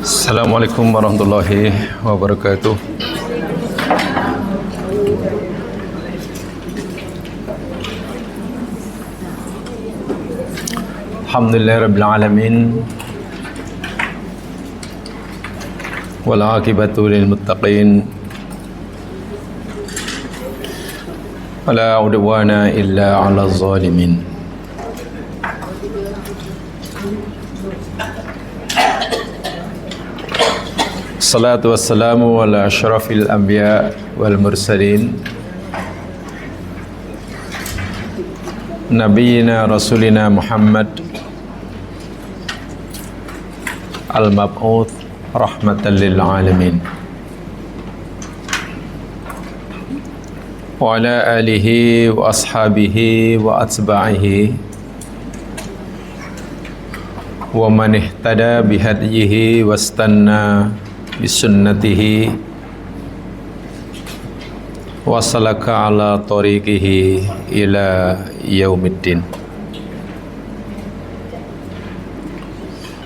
Assalamualaikum warahmatullahi wabarakatuh. Alhamdulillahirabbil alamin. Wal aqibatu lil muttaqin. Wala udwana illa 'alal zalimin. Salatu wassalamu ala asyrafil anbiya wal mursalin Nabiyina Rasulina Muhammad al-mab'uth rahmatan lil alamin wa ala alihi wa ashabihi wa atba'ihi wa man ihtada bihadyihi wastanna bisunnatihi wa salaka ala tariqihi ila yaumiddin.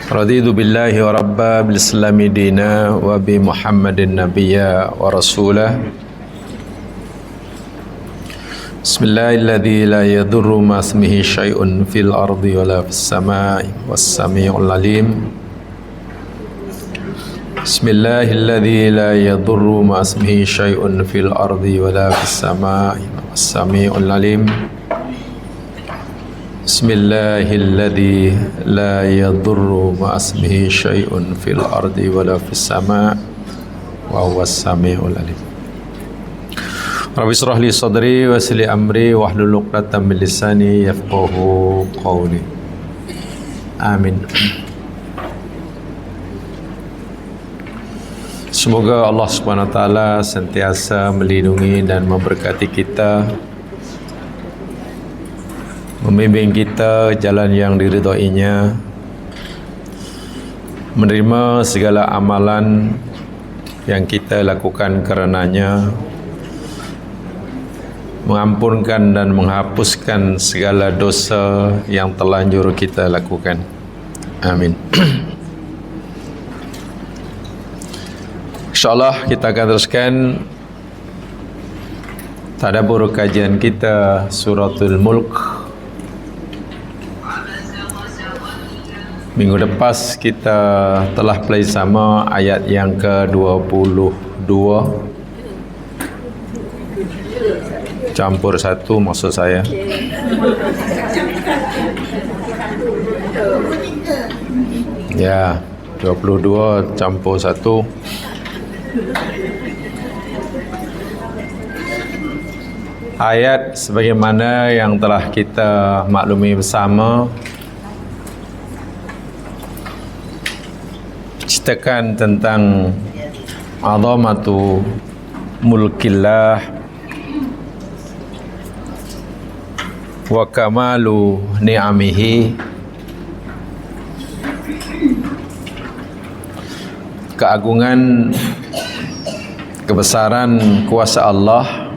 Raditu billahi wa rabba bil islami dina wa bi Muhammadin nabiyya wa rasulah. Bismillahilladzi la yadurru ma ismihi syai'un fil ardi wa la fis samai was sami'ul alim. Bismillahilladzi la yadurru ma ismihi syai'un fil ardi wa la fis samai was sami'ul alim. Bismillahilladzi la yadurru ma ismihi syai'un fil ardi wa la fis samai wa huwas sami'ul alim. Rabbi shrah li sadri wa yassir li amri wahlul 'uqdatam min lisani yafqahu qawli. Amin. Semoga Allah Subhanahu wa taala sentiasa melindungi dan memberkati kita, membimbing kita jalan yang diridhoinya, menerima segala amalan yang kita lakukan karenanya, mengampunkan dan menghapuskan segala dosa yang terlanjur kita lakukan. Amin. InsyaAllah kita akan teruskan tadabbur kajian kita Suratul Mulk. Minggu lepas kita telah play sama ayat yang ke-22. Campur satu maksud saya. Ya, 22 campur satu. Ayat sebagaimana yang telah kita maklumi bersama ceritakan tentang azamatu mulkillah wa kamalu ni'amihi, keagungan kebesaran kuasa Allah,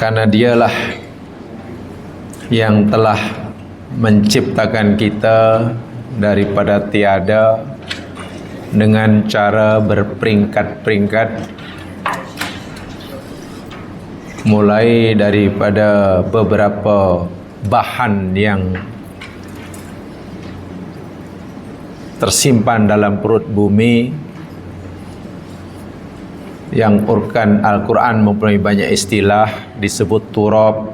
karena dialah yang telah menciptakan kita daripada tiada dengan cara berperingkat-peringkat, mulai daripada beberapa bahan yang tersimpan dalam perut bumi, yang urkan Al-Quran mempunyai banyak istilah, disebut turab,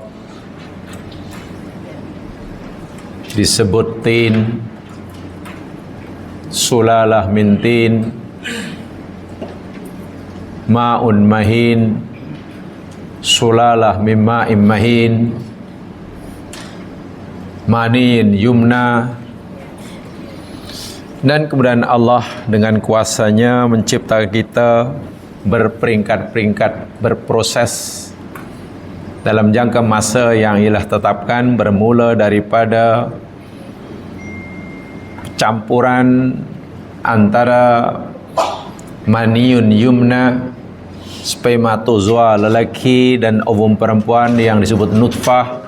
disebut tin, sulalah min tin, ma'un mahin, sulalah min ma'in mahin, manin yumna. Dan kemudian Allah dengan kuasanya mencipta kita berperingkat-peringkat, berproses dalam jangka masa yang ialah tetapkan, bermula daripada campuran antara maniun yumna, spermatozoa lelaki dan ovum perempuan yang disebut nutfah,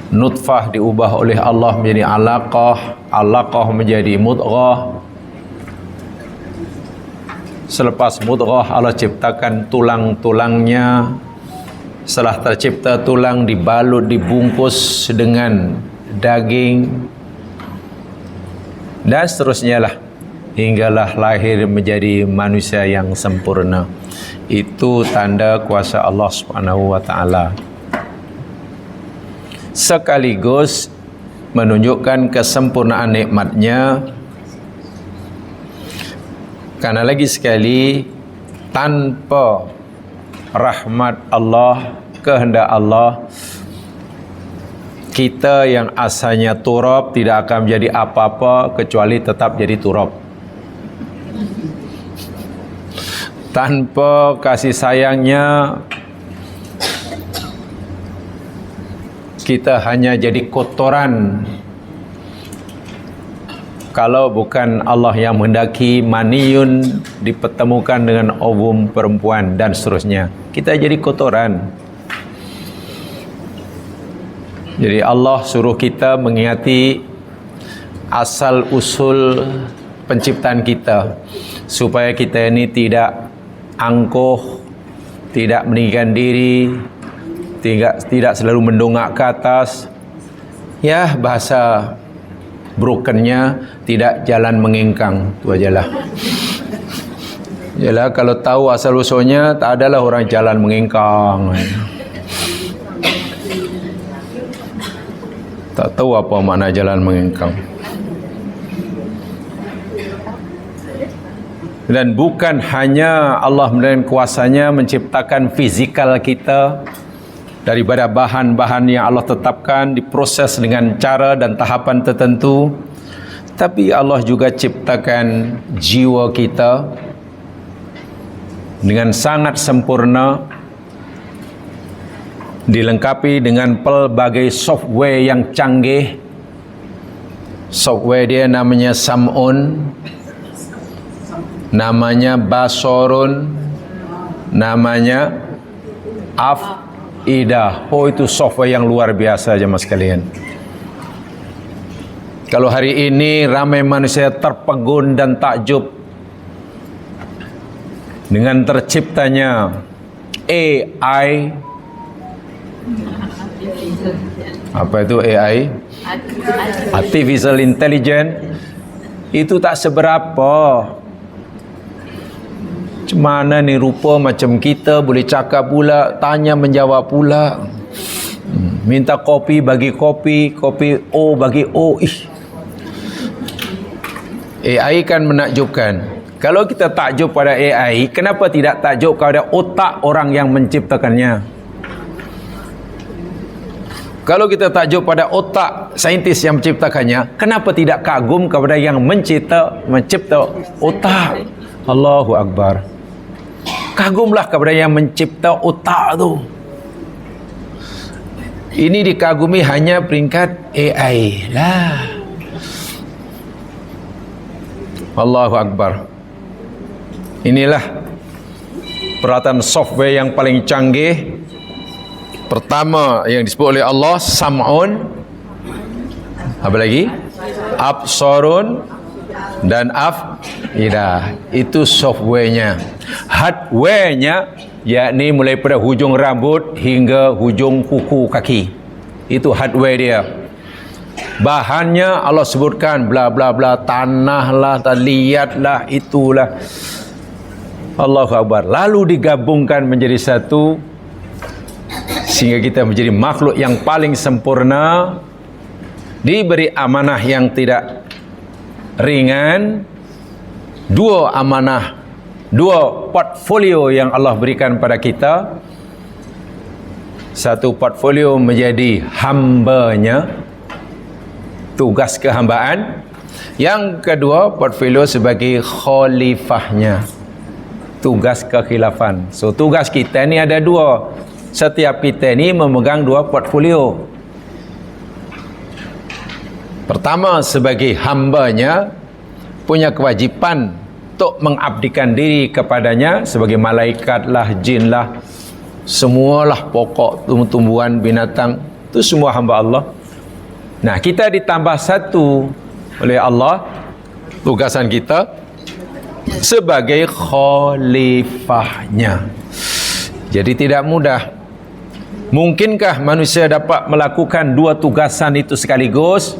nutfah diubah oleh Allah menjadi alaqah, alaqah menjadi mudghah. Selepas mudghah Allah ciptakan tulang-tulangnya. Setelah tercipta tulang dibalut, dibungkus dengan daging dan seterusnya lah, hinggalah lahir menjadi manusia yang sempurna. Itu tanda kuasa Allah Subhanahu wa taala. Sekaligus menunjukkan kesempurnaan nikmatnya. Karena lagi sekali, tanpa rahmat Allah, kehendak Allah, kita yang asalnya turab tidak akan menjadi apa-apa kecuali tetap jadi turab. Tanpa kasih sayangnya, kita hanya jadi kotoran. Kalau bukan Allah yang menghendaki, maniyun dipertemukan dengan ovum perempuan dan seterusnya, kita jadi kotoran. Jadi Allah suruh kita mengingati asal usul penciptaan kita, supaya kita ini tidak angkuh, tidak meninggikan diri, tidak selalu mendongak ke atas. Ya, bahasa brokennya tidak jalan mengengkang. Itu ajalah. Yalah, kalau tahu asal usulnya, tak adalah orang jalan mengengkang. Tak tahu apa makna jalan mengengkang. Dan bukan hanya Allah dengan kuasanya menciptakan fizikal kita daripada bahan-bahan yang Allah tetapkan, diproses dengan cara dan tahapan tertentu, tapi Allah juga ciptakan jiwa kita dengan sangat sempurna, dilengkapi dengan pelbagai software yang canggih. Software dia namanya Sam'un, namanya Basarun, namanya Afidah. Oh, itu software yang luar biasa jemaah sekalian. Kalau hari ini ramai manusia terpegun dan takjub dengan terciptanya AI. Apa itu AI? Artificial Intelligence. Itu tak seberapa. Macam mana ni rupa macam kita, boleh cakap pula, tanya menjawab pula. Minta kopi bagi kopi, kopi O bagi O. AI kan menakjubkan. Kalau kita takjub pada AI, kenapa tidak takjub kepada otak orang yang menciptakannya? Kalau kita takjub pada otak saintis yang menciptakannya, kenapa tidak kagum kepada yang mencipta otak? Allahu Akbar. Kagumlah kepada yang mencipta otak tu. Ini dikagumi hanya peringkat AI lah. Allahu Akbar. Inilah peralatan software yang paling canggih. Pertama yang disebut oleh Allah, Sam'un. Apa lagi? Absarun dan Afidah. Itu softwarenya. Hardwarenya, yakni mulai pada hujung rambut hingga hujung kuku kaki. Itu hardware dia. Bahannya Allah sebutkan bla bla bla, tanah lah, liat lah, itulah. Allahu Akbar. Lalu digabungkan menjadi satu, sehingga kita menjadi makhluk yang paling sempurna, diberi amanah yang tidak ringan. Dua amanah, dua portfolio yang Allah berikan pada kita. Satu portfolio menjadi hambanya, tugas kehambaan. Yang kedua, portfolio sebagai khalifahnya, tugas kekhilafan. So tugas kita ni ada dua. Setiap kita ni memegang dua portfolio. Pertama, sebagai hambanya, punya kewajipan untuk mengabdikan diri kepadanya sebagai malaikat lah, jin lah, semualah pokok tumbuhan binatang, itu semua hamba Allah. Nah, kita ditambah satu oleh Allah, tugasan kita sebagai khalifahnya. Jadi tidak mudah. Mungkinkah manusia dapat melakukan dua tugasan itu sekaligus?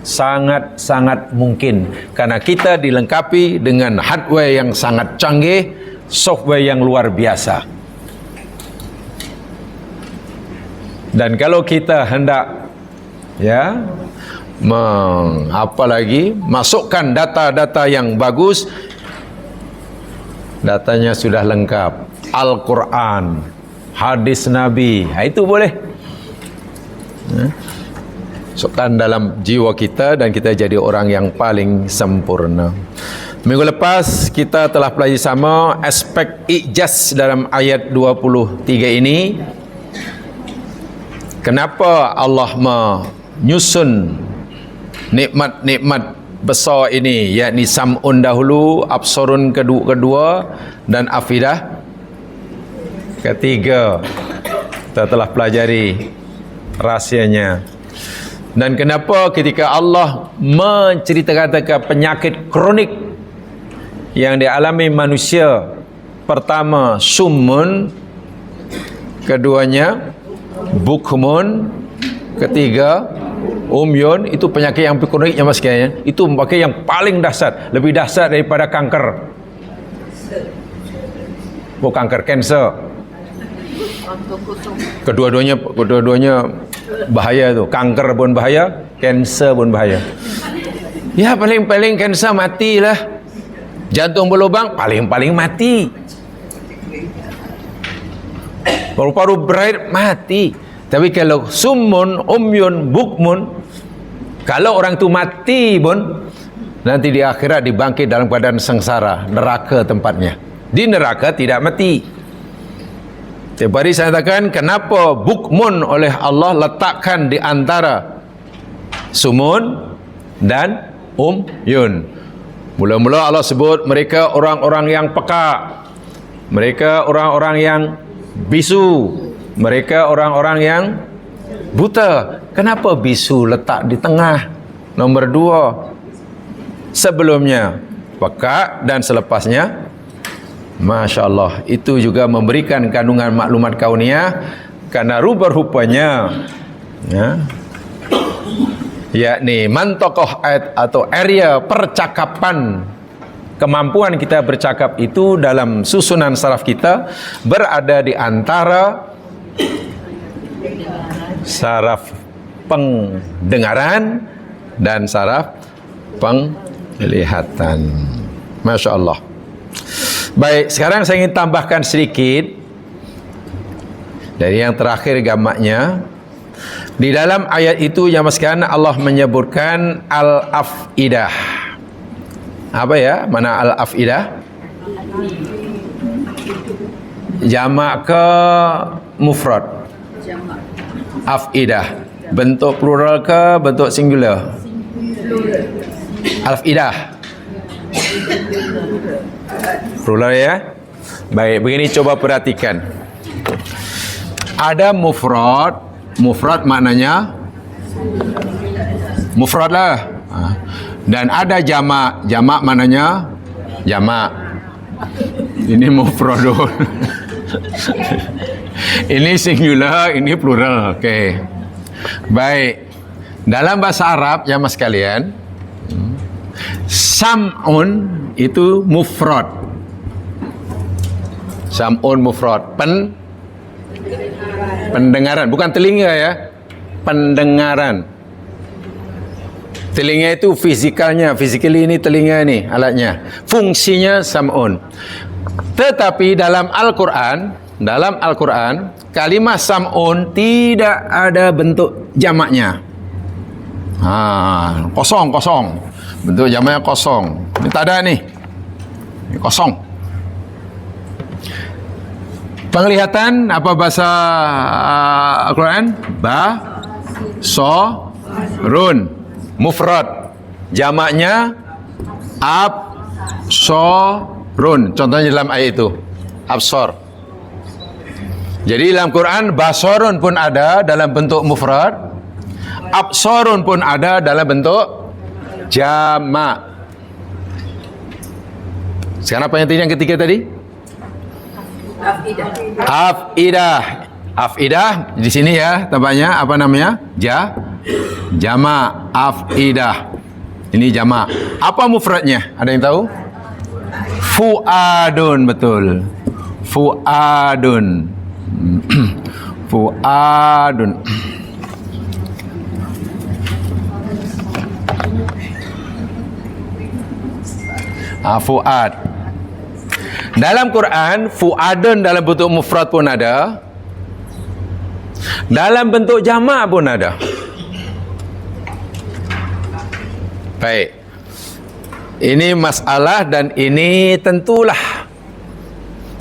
Sangat-sangat mungkin, karena kita dilengkapi dengan hardware yang sangat canggih, software yang luar biasa. Dan kalau kita hendak masukkan data-data yang bagus, datanya sudah lengkap. Al-Quran, hadis Nabi, itu boleh masukkan dalam jiwa kita dan kita jadi orang yang paling sempurna. Minggu lepas kita telah pelajari sama aspek ijaz dalam ayat 23 ini. Kenapa Allah menyusun nikmat-nikmat besar ini, yakni sam'un dahulu, absarun kedua dan afidah ketiga. Kita telah pelajari rahsianya. Dan kenapa ketika Allah menceritakan tentang penyakit kronik yang dialami manusia, pertama summun, keduanya bukmun, ketiga umyun, itu penyakit yang kronik yang sekalian, itu penyakit yang paling dahsyat, lebih dahsyat daripada kanker. Bukan kanker, kanser. Kedua-duanya bahaya tu. Kanker pun bahaya, kanser pun bahaya. Ya, paling-paling kanser matilah. Jantung berlubang paling-paling mati. Paru-paru berat mati. Tapi kalau summun, umyun, bukmun, kalau orang tu mati pun nanti di akhirat dibangkit dalam keadaan sengsara, neraka tempatnya. Di neraka tidak mati. Tadi saya katakan kenapa bukmun oleh Allah letakkan di antara sumun dan umyun. Mula-mula Allah sebut mereka orang-orang yang peka, mereka orang-orang yang bisu, mereka orang-orang yang buta. Kenapa bisu letak di tengah? Nombor 2. Sebelumnya peka dan selepasnya, Masya Allah, itu juga memberikan kandungan maklumat kauniyah, karena rupa-rupanya yakni mantokoh ayat atau area percakapan, kemampuan kita bercakap itu dalam susunan saraf kita berada di antara saraf pendengaran dan saraf penglihatan. Masya Allah. Baik, sekarang saya ingin tambahkan sedikit dari yang terakhir gambarnya. Di dalam ayat itu yang sekalian Allah menyebutkan al-afidah. Apa ya? Mana al-afidah? Jamak ke mufrad? Afidah. Bentuk plural ke bentuk singular? Al-afidah. Plural ya. Baik, begini coba perhatikan. Ada mufrad, mufrad maknanya mufrad lah. Dan ada jamak, jamak maknanya jamak. Ini mufradun. Ini singular, ini plural. Okey. Baik. Dalam bahasa Arab ya mas kalian, sam'un itu mufrad. Sam'un mufrad. Pendengaran, bukan telinga ya. Pendengaran. Telinga itu fizikalnya, physically ini telinga ini alatnya. Fungsinya sam'un. Tetapi dalam Al-Quran, kalimah sam'un tidak ada bentuk jamaknya. Kosong. Bentuk jamaknya kosong. Ini tak ada nih. Ini kosong. Penglihatan apa bahasa Al-Quran? Basarun. Mufrad. Jamaknya absarun. Contohnya dalam ayat itu. Absar. Jadi dalam Quran basarun pun ada dalam bentuk mufrad. Absarun pun ada dalam bentuk jamak. Sekarang apa yang ketiga tadi? Afidah di sini ya, tampaknya apa namanya? Jamak afidah. Ini jamak. Apa mufradnya? Ada yang tahu? Fuadun, betul. Fuadun. Fuadun. Fuad. Dalam Quran, fuadun dalam bentuk mufrad pun ada. Dalam bentuk jamak pun ada. Baik. Ini masalah dan ini tentulah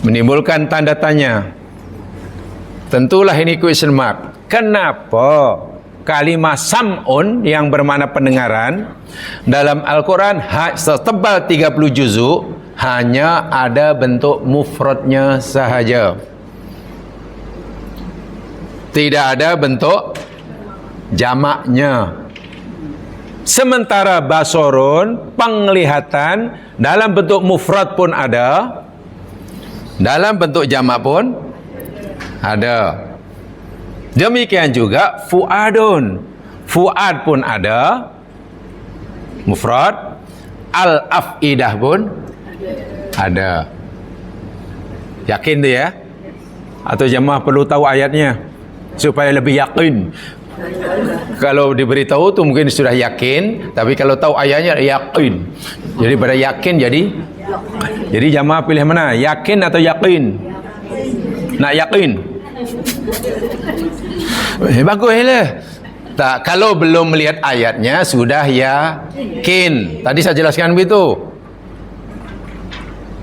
menimbulkan tanda tanya. Tentulah ini question mark. Kenapa kalimah sam'un yang bermakna pendengaran dalam Al-Quran setebal 30 juzuk hanya ada bentuk mufradnya sahaja, tidak ada bentuk jamaknya. Sementara basorun, penglihatan, dalam bentuk mufrad pun ada, dalam bentuk jamak pun ada. Demikian juga fuadun, fuad pun ada mufrad, al-afidah pun ada. Yakin tu ya? Atau jemaah perlu tahu ayatnya supaya lebih yakin? Kalau diberitahu tu mungkin sudah yakin, tapi kalau tahu ayatnya yakin. Jadi pada yakin jadi jemaah pilih mana? Yakin atau yakin? Nak yakin? Baguslah. Tak, kalau belum melihat ayatnya sudah yakin. Tadi saya jelaskan begitu.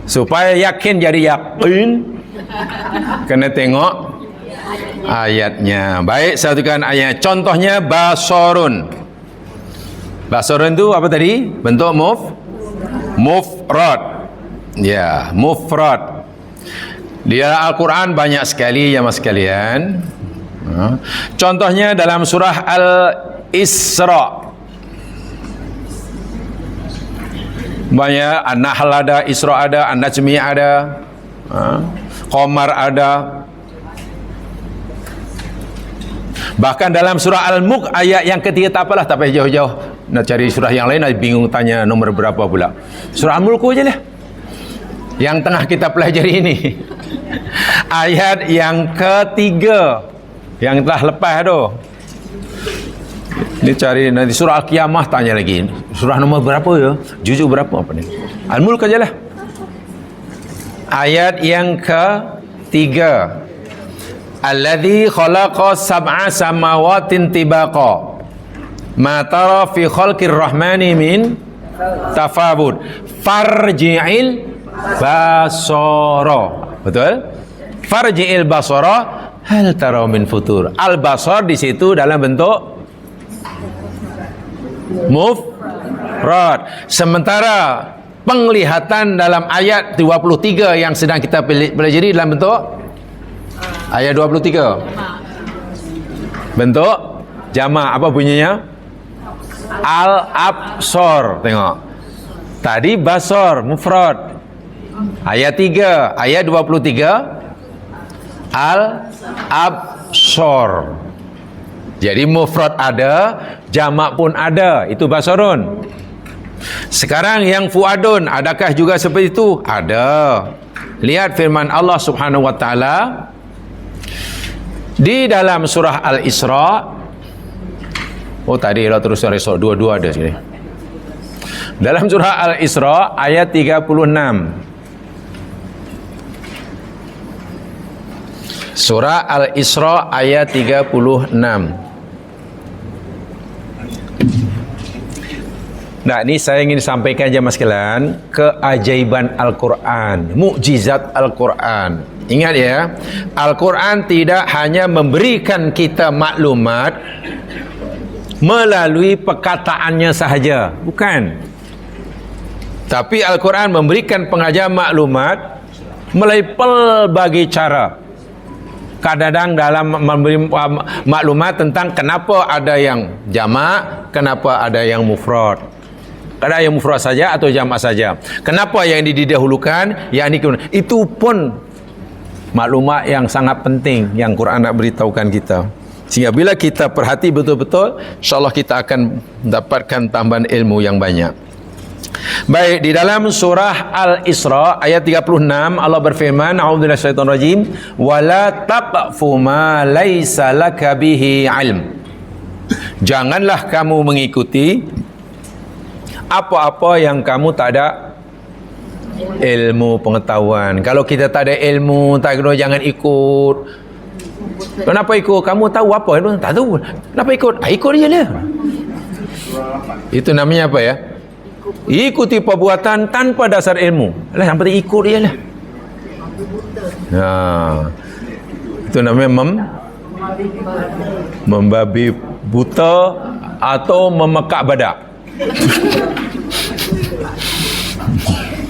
Supaya yakin jadi yakin, kena tengok ayatnya. Baik, satukan ayat. Contohnya basorun. Basorun itu apa tadi? Bentuk mufrad. Ya, mufrad. Di dalam Al-Quran banyak sekali ya mas sekalian. Contohnya dalam surah Al-Isra. Banyak, An-Nahl ada, Isra ada, An-Najmi ada, Qamar ada. Bahkan dalam surah Al-Mulk ayat yang ketiga, tak apalah, tak payah jauh-jauh nak cari surah yang lain, bingung tanya nomor berapa pula. Surah Al-Mulk aja lah yang tengah kita pelajari ini. Ayat yang ketiga yang telah lepas tu. Ni cari nanti surah Al-Qiyamah, tanya lagi surah nombor berapa ya, juzuk berapa apa ni. Al-Mulk ajalah. Ayat yang ketiga, alladzi khalaqa sab'a samawatin tibaqa ma tara fi khalqir rahmani min tafawud farji'il basara. Betul? Farji'il basara hal tara min futur. Al-basar di situ dalam bentuk mufrad. Sementara penglihatan dalam ayat 23 yang sedang kita pelajari dalam bentuk ayat 23 bentuk jamak. Apa bunyinya? Al-absar. Tengok tadi basar mufrad, ayat 3 ayat 23 al-absar. Jadi mufrad ada, jamak pun ada, itu basarun. Sekarang yang fuadun, adakah juga seperti itu? Ada. Lihat firman Allah Subhanahu wa taala di dalam surah Al-Isra. Oh tadi lah terus Al-Isra, dua-dua ada sini. Dalam surah Al-Isra ayat 36. Surah Al-Isra ayat 36. Nah, ini saya ingin sampaikan jemaah sekalian keajaiban Al-Quran, mukjizat Al-Quran. Ingat ya, Al-Quran tidak hanya memberikan kita maklumat melalui perkataannya sahaja, bukan. Tapi Al-Quran memberikan pengajaran maklumat melalui pelbagai cara. Kadang-kadang dalam memberi maklumat tentang kenapa ada yang jamak, kenapa ada yang mufrad. Ada yang mufrad saja atau jamak saja. Kenapa yang didahulukan, yang ini itu pun maklumat yang sangat penting yang Quran nak beritahukan kita. Sehingga bila kita perhati betul-betul, insya-Allah kita akan mendapatkan tambahan ilmu yang banyak. Baik, di dalam surah Al-Isra ayat 36 Allah berfirman, a'udzubillahi minasyaitonir rajim, wala taqfu ma laisa laka bihi ilm. Janganlah kamu mengikuti apa-apa yang kamu tak ada ilmu pengetahuan. Kalau kita tak ada ilmu, tak kena jangan ikut. Kenapa ikut? Kamu tahu apa? Tak tahu. Kenapa ikut? Ikut je lah. Itu namanya apa ya? Ikuti perbuatan tanpa dasar ilmu. Yang penting ikut je lah. Itu namanya membabi buta atau memekak badak.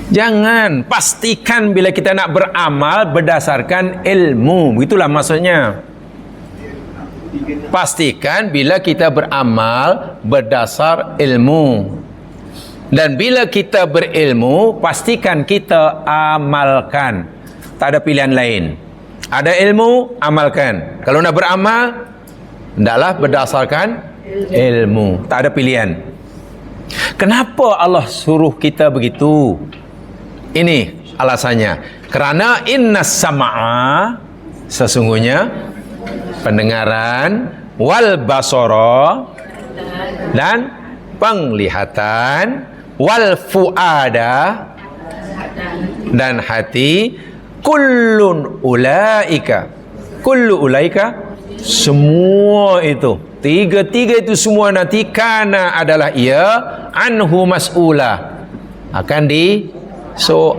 Jangan, pastikan bila kita nak beramal berdasarkan ilmu. Begitulah maksudnya. Pastikan bila kita beramal berdasar ilmu. Dan bila kita berilmu, pastikan kita amalkan. Tak ada pilihan lain. Ada ilmu, amalkan. Kalau nak beramal, hendaklah berdasarkan ilmu. Tak ada pilihan. Kenapa Allah suruh kita begitu? Ini alasannya. Kerana innas sam'a, sesungguhnya pendengaran, wal basara, dan penglihatan, wal fuada, dan hati, kullu ulaika, semua itu, tiga-tiga itu semua nanti kana adalah ia anhu mas'ula, akan disoal,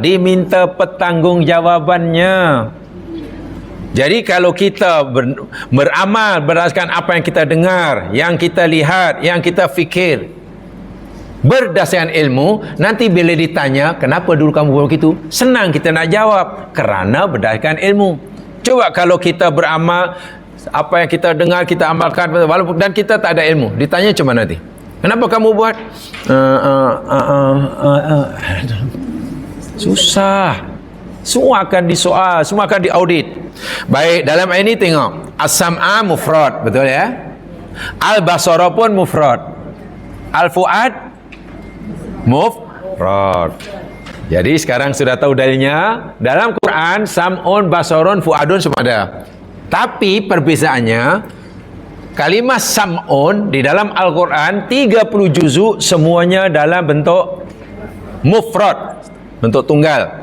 diminta pertanggungjawabannya. Jadi kalau kita beramal berdasarkan apa yang kita dengar, yang kita lihat, yang kita fikir, berdasarkan ilmu, nanti bila ditanya kenapa dulu kamu buat begitu, senang kita nak jawab, kerana berdasarkan ilmu. Coba kalau kita beramal, apa yang kita dengar kita amalkan, walaupun dan kita tak ada ilmu, ditanya cuma nanti, kenapa kamu buat? Susah. Semua akan disoal, semua akan diaudit. Baik, dalam ayat ini tengok, as-sam'a mufrad, betul ya? Al-basara pun mufrad. Al-fuad mufrad. Jadi sekarang sudah tahu dalilnya. Dalam Quran sam'un, basarun, fuadun semua ada. Tapi perbezaannya, kalimah sam'un di dalam Al-Quran 30 juzuk semuanya dalam bentuk mufrad, bentuk tunggal.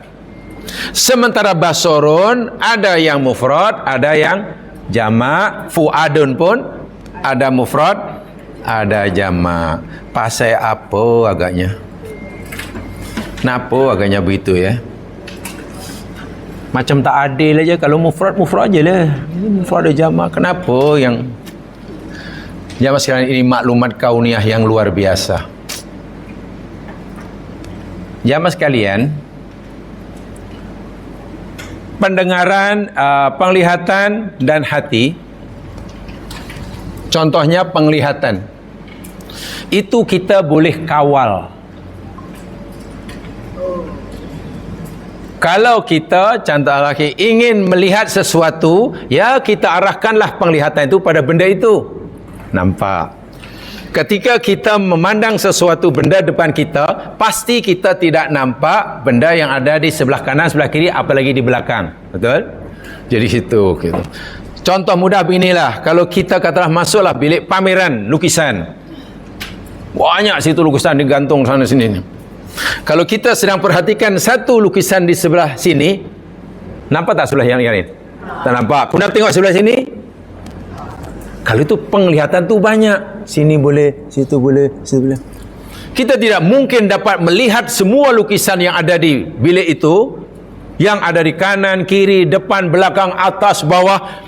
Sementara basarun ada yang mufrad, ada yang jamak. Fuadun pun ada mufrad, ada jamak. Pasal apa agaknya? Kenapa agaknya begitu ya? Macam tak adil aja. Kalau mufrad je lah. Mufrad ada jamak. Kenapa yang jamaah sekalian, ini maklumat kauniyah yang luar biasa. Jamaah sekalian, pendengaran, penglihatan dan hati. Contohnya penglihatan. Itu kita boleh kawal. Kalau kita, contoh lagi, ingin melihat sesuatu, ya kita arahkanlah penglihatan itu pada benda itu. Nampak. Ketika kita memandang sesuatu benda depan kita, pasti kita tidak nampak benda yang ada di sebelah kanan, sebelah kiri, apalagi di belakang. Betul? Jadi situ gitu. Contoh mudah beginilah, kalau kita katalah masuklah bilik pameran lukisan. Banyak situ lukisan digantung sana sini. Kalau kita sedang perhatikan satu lukisan di sebelah sini, nampak tak sebelah yang lain? Tak nampak. Pernah tengok sebelah sini? Kalau itu penglihatan tu banyak. Sini boleh, situ boleh, situ boleh. Kita tidak mungkin dapat melihat semua lukisan yang ada di bilik itu, yang ada di kanan, kiri, depan, belakang, atas, bawah.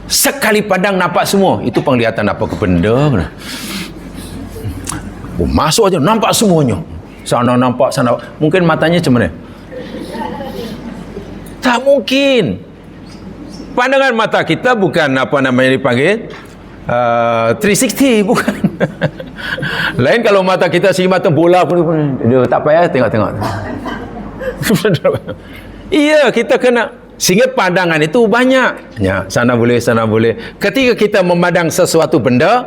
Sekali pandang nampak semua. Itu penglihatan apa ke benda? Masuk aja nampak semuanya. Sana nampak, sana. Mungkin matanya macam mana? Tak mungkin. Pandangan mata kita bukan apa namanya dipanggil 360, bukan. Lain kalau mata kita segi mata bola pun dia tak payah tengok-tengok. Iya, kita kena, sehingga pandangan itu banyak. Ya, sana boleh, sana boleh. Ketika kita memandang sesuatu benda,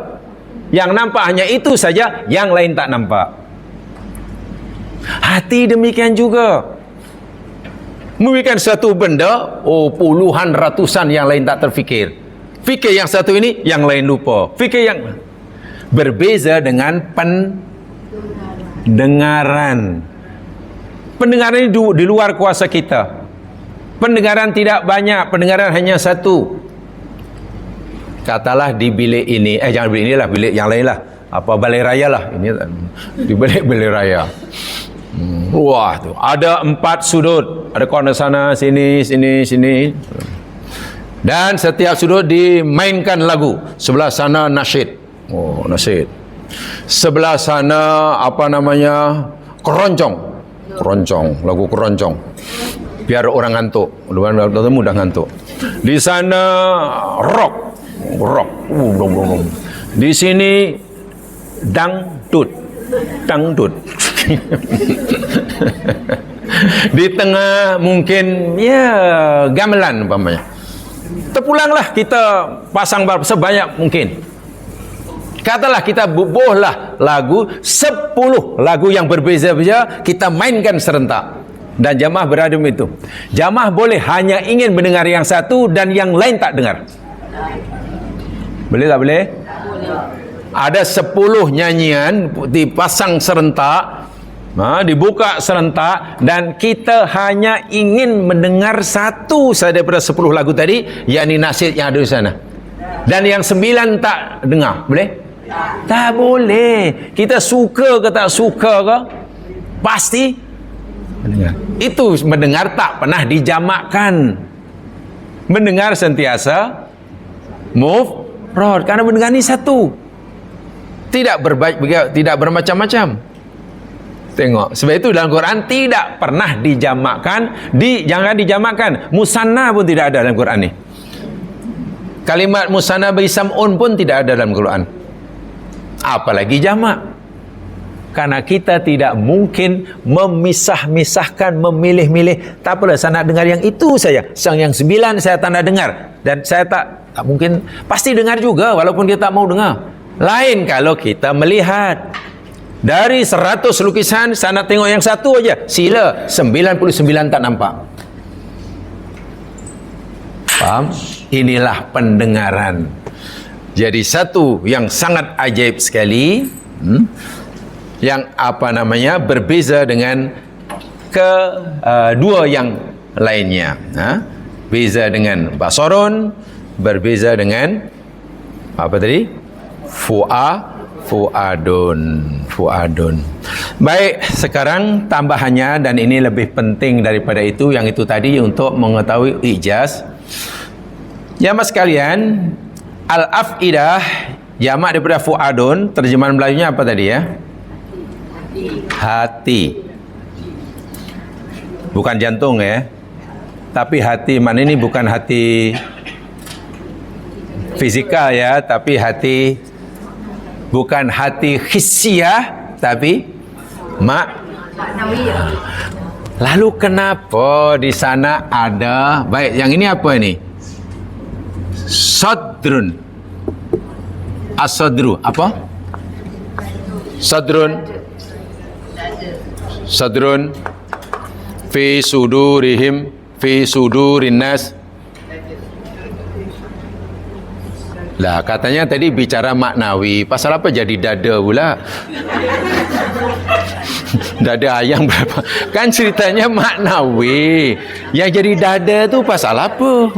yang nampak hanya itu saja, yang lain tak nampak. Hati demikian juga. Memikirkan satu benda, puluhan, ratusan yang lain tak terfikir. Fikir yang satu ini, yang lain lupa. Fikir yang berbeza dengan pendengaran. Pendengaran ini di luar kuasa kita. Pendengaran tidak banyak, pendengaran hanya satu. Katalah di bilik ini, jangan bilik inilah, bilik yang lain lah. Apa, balai raya lah. Ini di bilik balai raya. Wah, tu ada 4 sudut. Ada corner sana, sini, sini, sini. Dan setiap sudut dimainkan lagu. Sebelah sana nasyid. Oh, nasyid. Sebelah sana apa namanya? Keroncong. Keroncong, lagu keroncong. Biar orang ngantuk. Mudah ngantuk. Di sana rock. Rock. Di sini dangdut. Dangdut. Di tengah mungkin ya gamelan umpamanya. Terpulanglah kita pasang sebanyak mungkin. Katalah kita bubuhlah lagu 10 lagu yang berbeza-beza, kita mainkan serentak. Dan jamaah beradem itu. Jamaah boleh hanya ingin mendengar yang satu dan yang lain tak dengar. Boleh tak boleh? Ada 10 nyanyian dipasang serentak, dibuka serentak, dan kita hanya ingin mendengar satu saja daripada 10 lagu tadi, yakni nasyid yang ada di sana. Dan yang 9 tak dengar. Boleh? Tak boleh. Kita suka ke tak suka ke, pasti mendengar. Itu mendengar tak pernah dijamakkan. Mendengar sentiasa mufrad, karena mendengar ni satu. Tidak bermacam-macam. Tengok, sebab itu dalam Quran tidak pernah dijamakkan, jangan dijamakkan. Musanna pun tidak ada dalam Quran ni. Kalimat musanna bagi sam'un pun tidak ada dalam Quran. Apalagi jamak. Karena kita tidak mungkin memisah-misahkan, memilih-milih. Tak apalah, saya nak dengar yang itu saja. Yang 9 saya tak nak dengar. Dan saya tak mungkin, pasti dengar juga walaupun dia tak mau dengar. Lain kalau kita melihat dari 100 lukisan, saya nak tengok yang satu aja, sila 99 tak nampak. Faham? Inilah pendengaran. Jadi satu yang sangat ajaib sekali, yang apa namanya berbeza dengan kedua yang lainnya. Beza dengan basarun, berbeza dengan apa tadi? Fuadun. Baik, sekarang tambahannya, dan ini lebih penting daripada itu, yang itu tadi untuk mengetahui ijaz. Jamaah sekalian, al-afidah jamak daripada fuadun, terjemahan Melayunya apa tadi ya? Hati. Bukan jantung ya. Tapi hati, mana ini bukan hati fizikal ya, tapi hati, bukan hati hissiyah, tapi maknawiyah. Lalu kenapa di sana ada, baik, yang ini apa ini? Sadrun. As-sadru, apa? Sadrun. Sadrun fi sudurihim, fi sudurin nas. Lah katanya tadi bicara maknawi, pasal apa jadi dada pula? Dada ayam berapa? Kan ceritanya maknawi. Yang jadi dada tu pasal apa?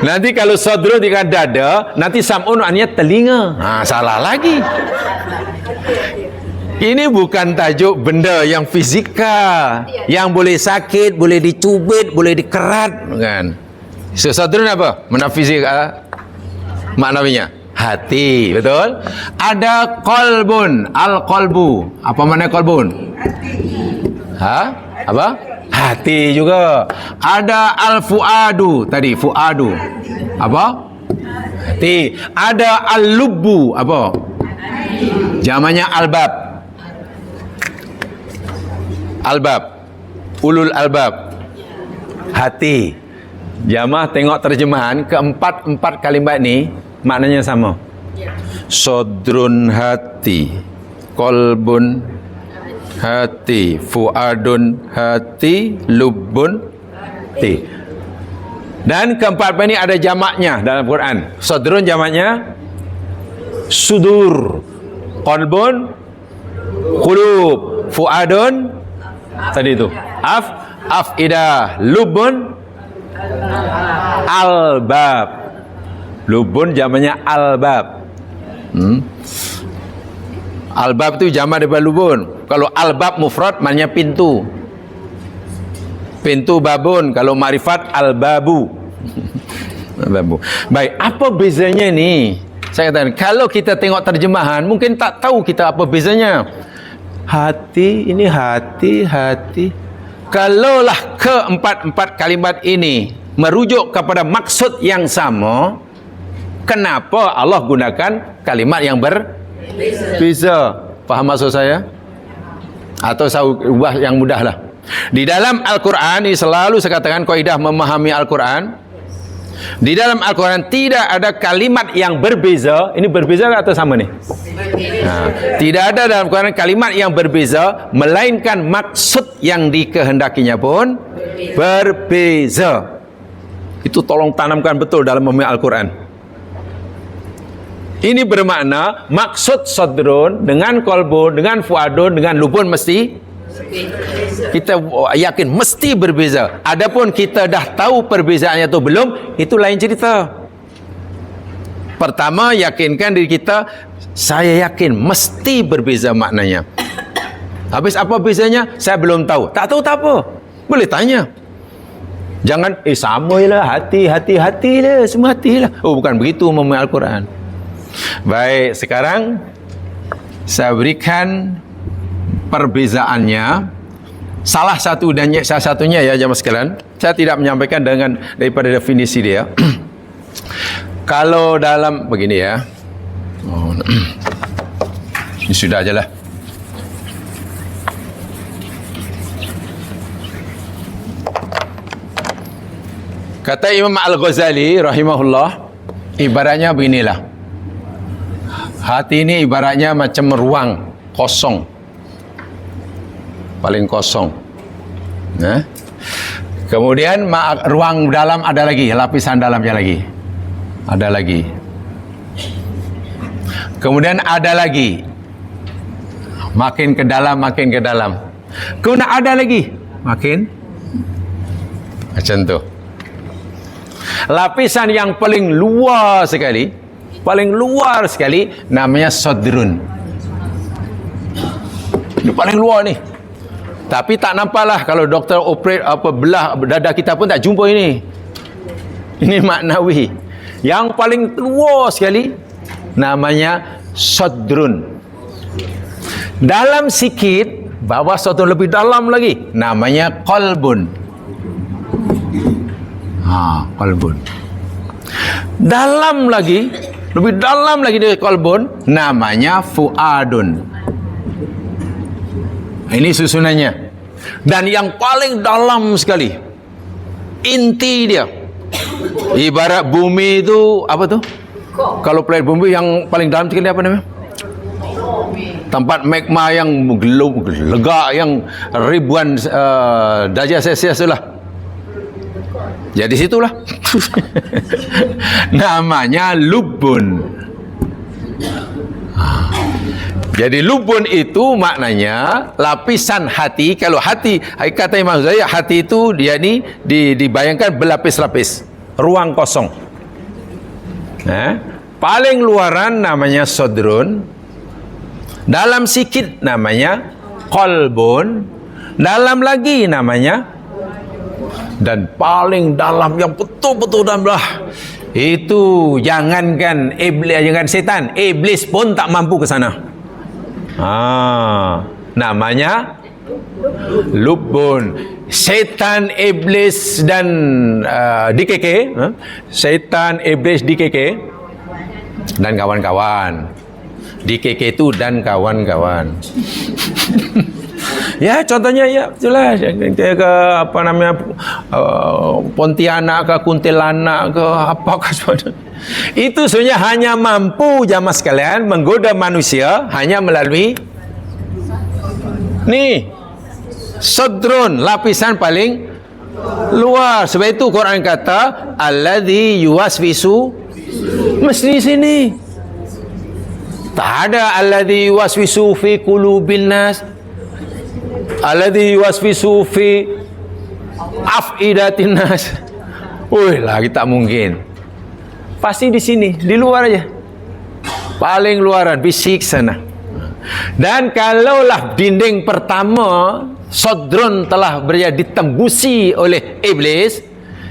Nanti kalau sadru dengan dada, nanti sam'un maknanya telinga. Salah lagi. Ini bukan tajuk benda yang fizikal, yang boleh sakit, boleh dicubit, boleh dikerat, kan? So, sadrun apa? Mana fizik? Maknawinya hati, betul? Ada qalbun, al-qalbu. Apa makna qalbun? Apa? Hati juga. Ada al-fuadu tadi, fuadu. Apa? Hati. Ada al-lubbu, apa? Jamannya albab. Albab. Ulul albab. Hati. Jamaah tengok terjemahan, keempat kalimat ni maknanya sama. Sodrun hati, kolbun hati, fuadun hati, lubun hati. Dan keempat ini ada jamaknya dalam Quran. Sodrun jamaknya sudur, kolbun qulub, fuadun tadi itu afidah, lubun albab. Lubun jamaknya albab. Albab itu jamak daripada lubun. Kalau albab mufrad maknanya pintu. Pintu babun. Kalau makrifat albabu. Albabu. Baik, apa bezanya ni? Saya katakan, kalau kita tengok terjemahan mungkin tak tahu kita apa bezanya. Hati, ini hati. Kalaulah keempat kalimat ini merujuk kepada maksud yang sama, kenapa Allah gunakan kalimat yang berbeza? Faham maksud saya? Atau saya ubah yang mudah lah. Di dalam Al-Quran ini selalu saya katakan kaidah memahami Al-Quran. Di dalam Al-Quran tidak ada kalimat yang berbeza. Ini berbeza atau sama nih? Tidak ada dalam Al-Quran kalimat yang berbeza, melainkan maksud yang dikehendakinya pun berbeza. Itu tolong tanamkan betul dalam memahami Al-Quran. Ini bermakna maksud sodrun dengan kolbun, dengan fuadun, dengan lubun mesti kita yakin mesti berbeza. Adapun kita dah tahu perbezaannya atau belum, itu lain cerita. Pertama, yakinkan diri kita, saya yakin mesti berbeza maknanya. Habis apa bezanya? Saya belum tahu. Tak tahu tak apa, boleh tanya. Jangan sama lah, hati lah, semua hati lah. Oh, bukan begitu memahami Al-Quran. Baik, sekarang saya berikan perbezaannya. Salah satunya ya jamaah sekalian. Saya tidak menyampaikan daripada definisi dia. Kalau dalam begini ya. Ini sudah ajalah. Kata Imam Al-Ghazali rahimahullah, ibaratnya beginilah. Hati ini ibaratnya macam ruang kosong. Paling kosong. Kemudian ruang dalam ada lagi, lapisan dalamnya lagi. Ada lagi. Kemudian ada lagi. Makin ke dalam. Kemudian ada lagi. Makin macam tu. Lapisan yang paling luar sekali namanya sodrun. Ini paling luar ni. Tapi tak nampaklah kalau doktor operate belah dada kita pun tak jumpa ini. Ini maknawi. Yang paling luar sekali namanya sodrun. Dalam sikit, bawah sodrun lebih dalam lagi, namanya qalbun. Qalbun. Dalam lagi, lebih dalam lagi dari qalbun, namanya fuadun. Ini susunannya. Dan yang paling dalam sekali, inti dia, ibarat bumi itu apa tuh? Kalau planet bumi yang paling dalam sekali apa namanya? Tempat magma yang lega, yang ribuan darjah Celsius itulah. Jadi situlah. Namanya lubun. Jadi lubun itu maknanya lapisan hati. Kalau hati, kata Imam Ghazali, hati itu dia ni dibayangkan berlapis-lapis, ruang kosong. Paling luaran namanya sodrun, dalam sikit namanya qalbun, dalam lagi namanya, dan paling dalam yang betul-betul dalam itu jangankan iblis, jangan setan, iblis pun tak mampu ke sana. Namanya lubun. Syaitan, iblis dan DKK, syaitan, iblis, DKK dan kawan-kawan. DKK itu dan kawan-kawan. Ya, contohnya ya itulah ke apa namanya, Pontianak ke Kuntilanak ke apa ke sebagainya. Itu sebenarnya hanya mampu jamaah sekalian menggoda manusia hanya melalui nih sadrun, lapisan paling luar. Sebab itu Quran kata alladzi yuwaswisu, mesti di sini. Tak ada alladzi yuwaswisu fi qulubin nas, alladzi yuwaswisu fi afidatin nas. Lagi tak mungkin. Pasti di sini, di luar aja. Paling luaran, bisik sana. Dan kalaulah dinding pertama Sodron telah berjaya ditembusi oleh iblis,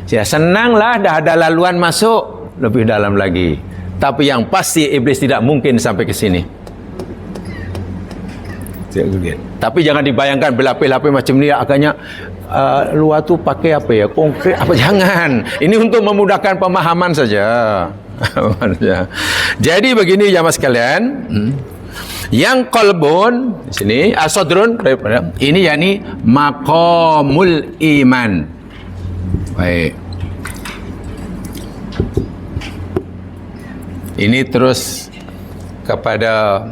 ya senanglah, dah ada laluan masuk lebih dalam lagi. Tapi yang pasti iblis tidak mungkin sampai ke sini. Tapi jangan dibayangkan berlapis-lapis macam ni agaknya luar tu pakai apa ya, konkret apa, jangan. Ini untuk memudahkan pemahaman saja. Jadi begini jamaah sekalian, yang qalbun di sini as-sadrun ini yakni maqamul iman. Baik. Ini terus kepada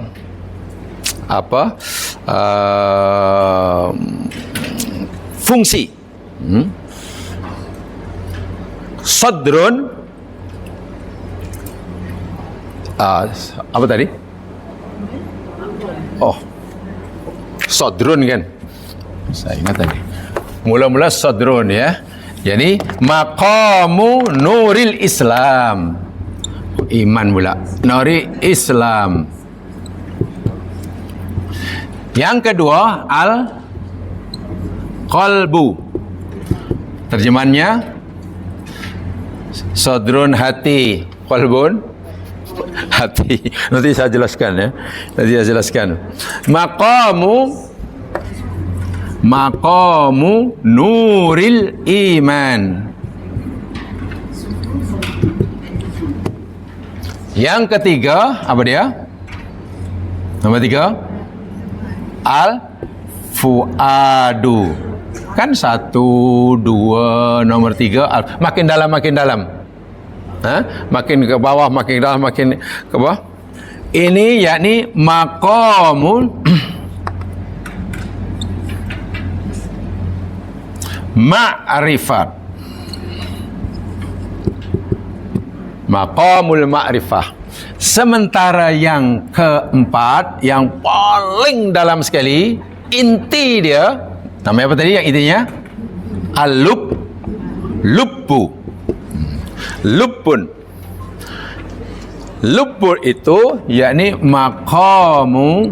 apa? Fungsi. Sadrun apa tadi? Sadrun kan? Saya ingat tadi. Mula-mula sadrun ya. Jadi maqamu nuril Islam. Iman pula. Nuri Islam. Yang kedua al-qalbu. Terjemahannya sadrun hati, qalbun hati. Nanti saya jelaskan ya. Nanti saya jelaskan. Maqamu nuril iman. Yang ketiga apa dia? Nomor 3 al-fuadu. Kan 1, 2, nomor 3 makin dalam, makin dalam. Makin ke bawah, makin dalam, makin ke bawah. Ini yakni maqamul ma'rifat. Maqamul ma'rifah. Sementara yang keempat, yang paling dalam sekali, inti dia, namanya apa tadi yang intinya? Lubbu. Lubbun. Lubbun itu yakni maqamu,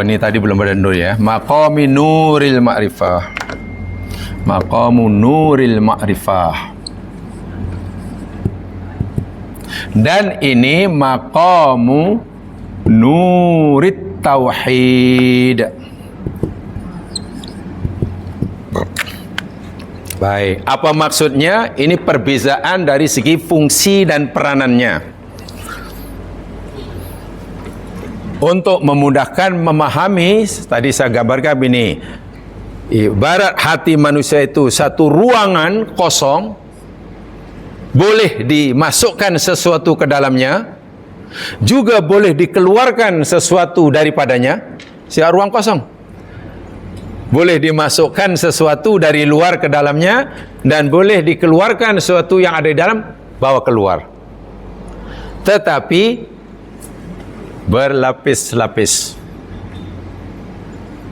ini tadi belum ada nur ya. Maqami nuril ma'rifah. Maqamu nuril ma'rifah. Dan ini maqamu nurit tauhid. Baik, apa maksudnya? Ini perbezaan dari segi fungsi dan peranannya. Untuk memudahkan memahami, tadi saya gambarkan begini. Ibarat hati manusia itu satu ruangan kosong, boleh dimasukkan sesuatu ke dalamnya, juga boleh dikeluarkan sesuatu daripadanya. Siapa ruang kosong? Boleh dimasukkan sesuatu dari luar ke dalamnya, dan boleh dikeluarkan sesuatu yang ada di dalam, bawa keluar. Tetapi berlapis-lapis.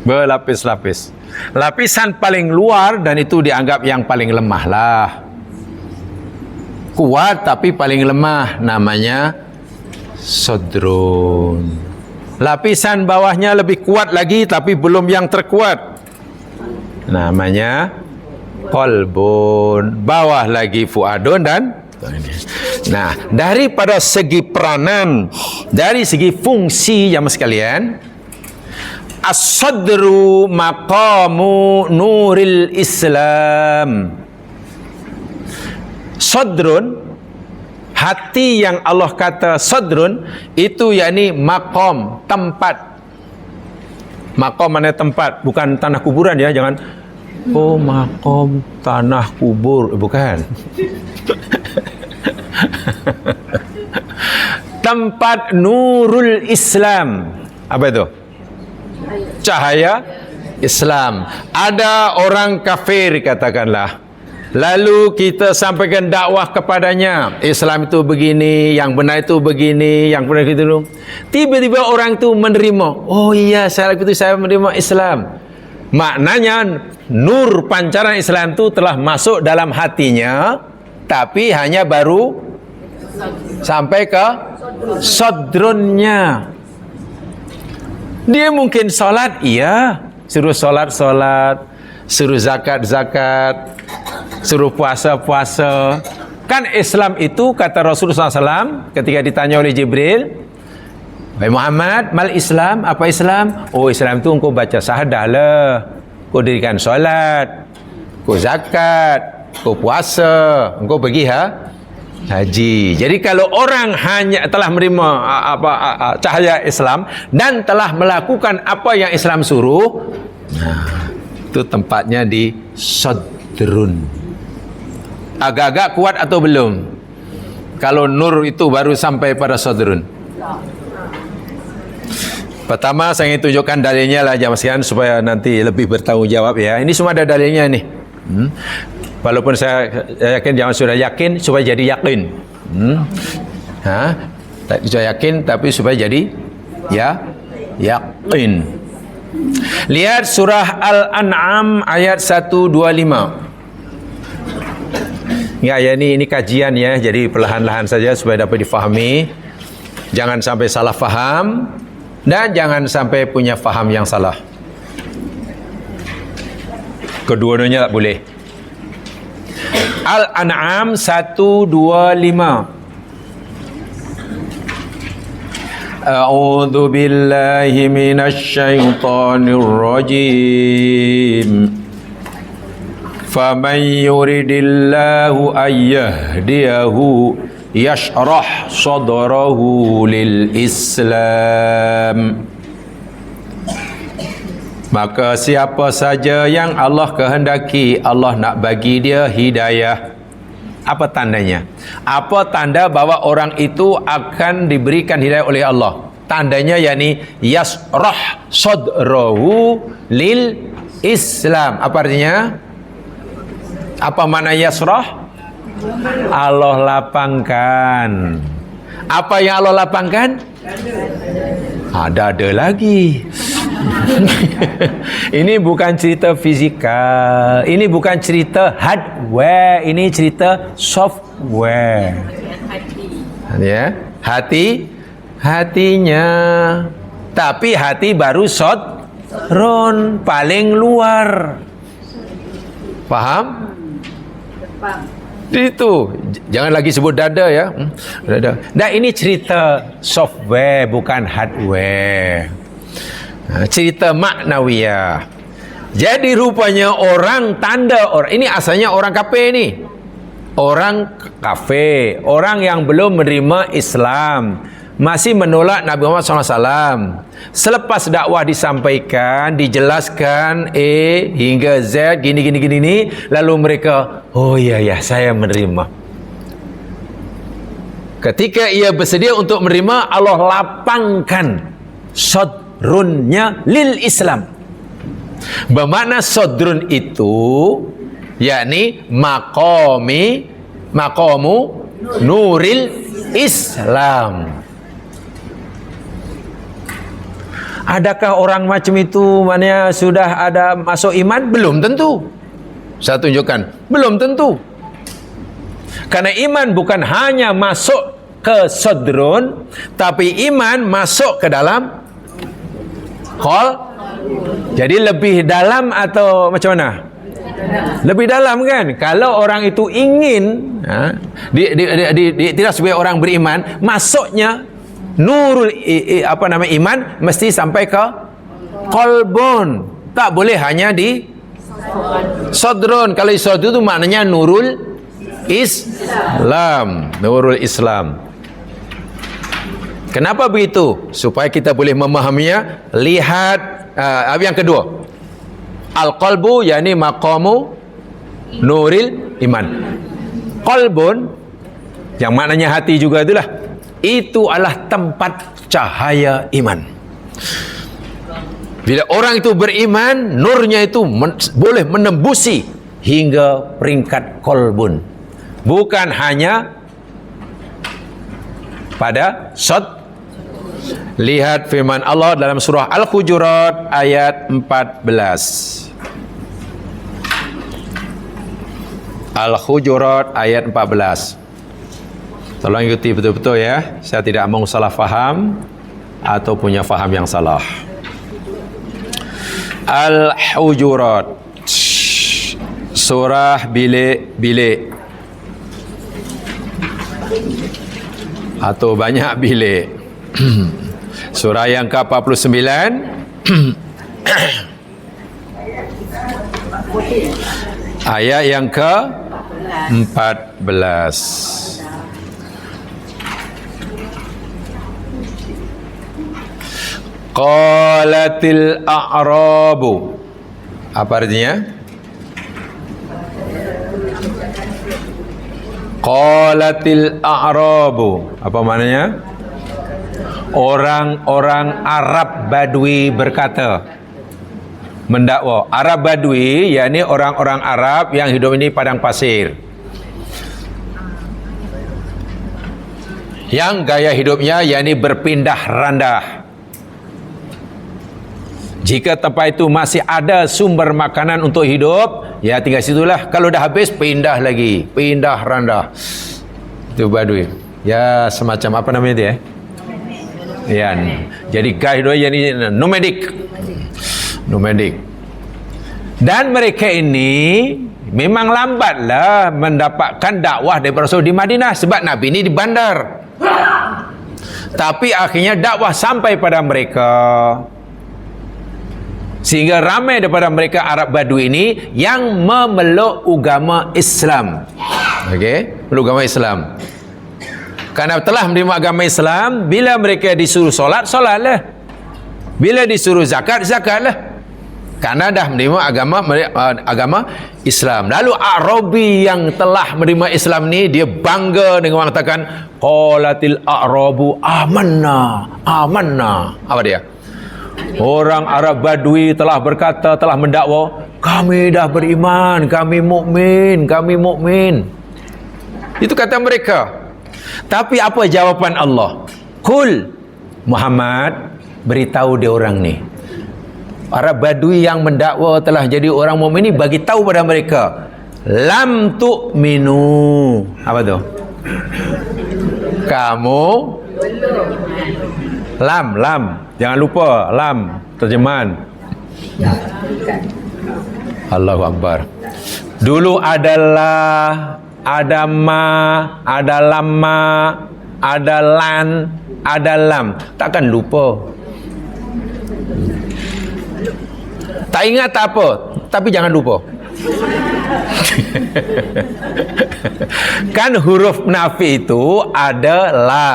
Berlapis-lapis. Lapisan paling luar, dan itu dianggap yang paling lemah lah. Kuat tapi paling lemah, namanya sadrun. Lapisan bawahnya lebih kuat lagi tapi belum yang terkuat, namanya qalbun. Bawah lagi fuadun dan daripada segi peranan, dari segi fungsi jamaah sekalian, as-sadru maqamu nuril Islam. Sadrun, hati yang Allah kata sadrun, itu yakni maqam, tempat. Maqam mana tempat, bukan tanah kuburan ya, jangan oh maqam tanah kubur, bukan. Tempat nurul Islam. Apa itu? Cahaya Islam. Ada orang kafir katakanlah, lalu kita sampaikan dakwah kepadanya, Islam itu begini, yang benar itu begini, yang benar itu. Tiba-tiba orang itu menerima, oh iya saya menerima Islam. Maknanya nur pancaran Islam itu telah masuk dalam hatinya, tapi hanya baru sampai ke sadrunnya. Dia mungkin solat, iya, suruh solat, suruh zakat, suruh puasa. Kan Islam itu kata Rasulullah SAW ketika ditanya oleh Jibril, wahai Muhammad, mal Islam, apa Islam? Oh Islam itu engkau baca syahadah lah, kau dirikan solat, kau zakat, kau puasa, engkau pergi haji. Jadi kalau orang hanya telah menerima cahaya Islam dan telah melakukan apa yang Islam suruh, nah, itu tempatnya di sadrun. Agak-agak kuat atau belum? Kalau nur itu baru sampai pada sadrun. Pertama saya ingin tunjukkan dalilnya lah jamaah sekalian supaya nanti lebih bertanggung jawab ya. Ini semua ada dalilnya nih. Walaupun saya yakin jangan sudah yakin supaya jadi yakin. Sudah yakin tapi supaya jadi yakin. Lihat surah Al-An'am ayat 125. Ya, ini kajian ya, jadi perlahan-lahan saja supaya dapat difahami. Jangan sampai salah faham dan jangan sampai punya faham yang salah. Kedua-duanya tak boleh. Al-An'am 125. A'udzu billahi minasy syaithanir rajim. Faman yuridillahu ayyahdiyahu yashrah sadrahu lil Islam. Maka siapa saja yang Allah kehendaki, Allah nak bagi dia hidayah. Apa tandanya? Apa tanda bahawa orang itu akan diberikan hidayah oleh Allah? Tandanya yakni yasrah sadrahu lil Islam. Apa artinya? Apa makna yasrah? Allah lapangkan. Apa yang Allah lapangkan? Ada lagi. Ini bukan cerita fizikal, ini bukan cerita hardware, ini cerita software. Ya, hatinya. Tapi hati baru sadrun, paling luar. Faham? Itu jangan lagi sebut dada ya. Dada. Dan ini cerita software bukan hardware. Cerita maknawiyah. Jadi rupanya ini asalnya orang kafir ni. Orang kafir, orang yang belum menerima Islam, masih menolak Nabi Muhammad SAW. Selepas dakwah disampaikan, dijelaskan hingga Z gini, lalu mereka, oh ya saya menerima. Ketika ia bersedia untuk menerima, Allah lapangkan sadrunnya lil Islam. Bermakna sadrun itu yakni maqamu nuril Islam. Adakah orang macam itu maknanya sudah ada masuk iman? Belum tentu. Saya tunjukkan, belum tentu. Karena iman bukan hanya masuk ke sadrun, tapi iman masuk ke dalam qalb. Jadi lebih dalam atau macam mana? Lebih dalam kan? Kalau orang itu ingin tidak sebagai orang beriman, masuknya nurul iman mesti sampai ke qalbun. Tak boleh hanya di sadrun. Kalau sadrun itu maknanya nurul Islam. Nurul Islam. Kenapa begitu? Supaya kita boleh memahaminya. Lihat yang kedua. Al-qalbu yakni maqamu nuril iman. Qalbun yang maknanya hati juga itulah. Itu adalah tempat cahaya iman. Bila orang itu beriman, nurnya itu boleh menembusi hingga peringkat qalbun. Bukan hanya pada sad. Lihat firman Allah dalam surah Al-Hujurat ayat 14. Al-Hujurat ayat 14. Tolong ikuti betul-betul ya. Saya tidak mau salah faham atau punya faham yang salah. Al-Hujurat, surah bilik-bilik atau banyak bilik. Surah yang ke-49 ayat yang ke-14. Qalatil a'rabu. Apa artinya? Qalatil a'rabu. Apa maknanya? Orang-orang Arab Badui berkata, mendakwa. Arab Badui yakni orang-orang Arab yang hidup ini padang pasir, yang gaya hidupnya yakni berpindah randah. Jika tempat itu masih ada sumber makanan untuk hidup, ya tinggal situlah. Kalau dah habis, pindah lagi, pindah randah. Itu Badui. Ya semacam apa namanya dia? Ya, jadi gaya hidup ini nomadik. Nomadik. Dan mereka ini memang lambatlah mendapatkan dakwah daripada Rasul di Madinah sebab Nabi ini di bandar. Tapi akhirnya dakwah sampai pada mereka. Sehingga ramai daripada mereka Arab Badui ini yang memeluk agama Islam. Okey, memeluk agama Islam. Karena telah menerima agama Islam, bila mereka disuruh solat, solatlah. Bila disuruh zakat, zakatlah. Karena dah menerima agama Islam. Lalu Arabi yang telah menerima Islam ni, dia bangga dengan mengatakan qalatil a'rabu amanna, amanna. Apa dia? Orang Arab Badui telah berkata, telah mendakwa, kami dah beriman, kami mukmin, kami mukmin. Itu kata mereka. Tapi apa jawapan Allah? Qul, Muhammad, beritahu dia orang ni. Arab Badui yang mendakwa telah jadi orang mukmin ni, bagi tahu pada mereka, lam tu'minu. Apa tu? Kamu lam, jangan lupa lam terjemahan. Allahu Akbar. Dulu adalah, ada ma, ada lamma, ada lan, ada lam. Takkan lupa. Tak ingat tak apa, tapi jangan lupa. Kan huruf nafi itu ada la.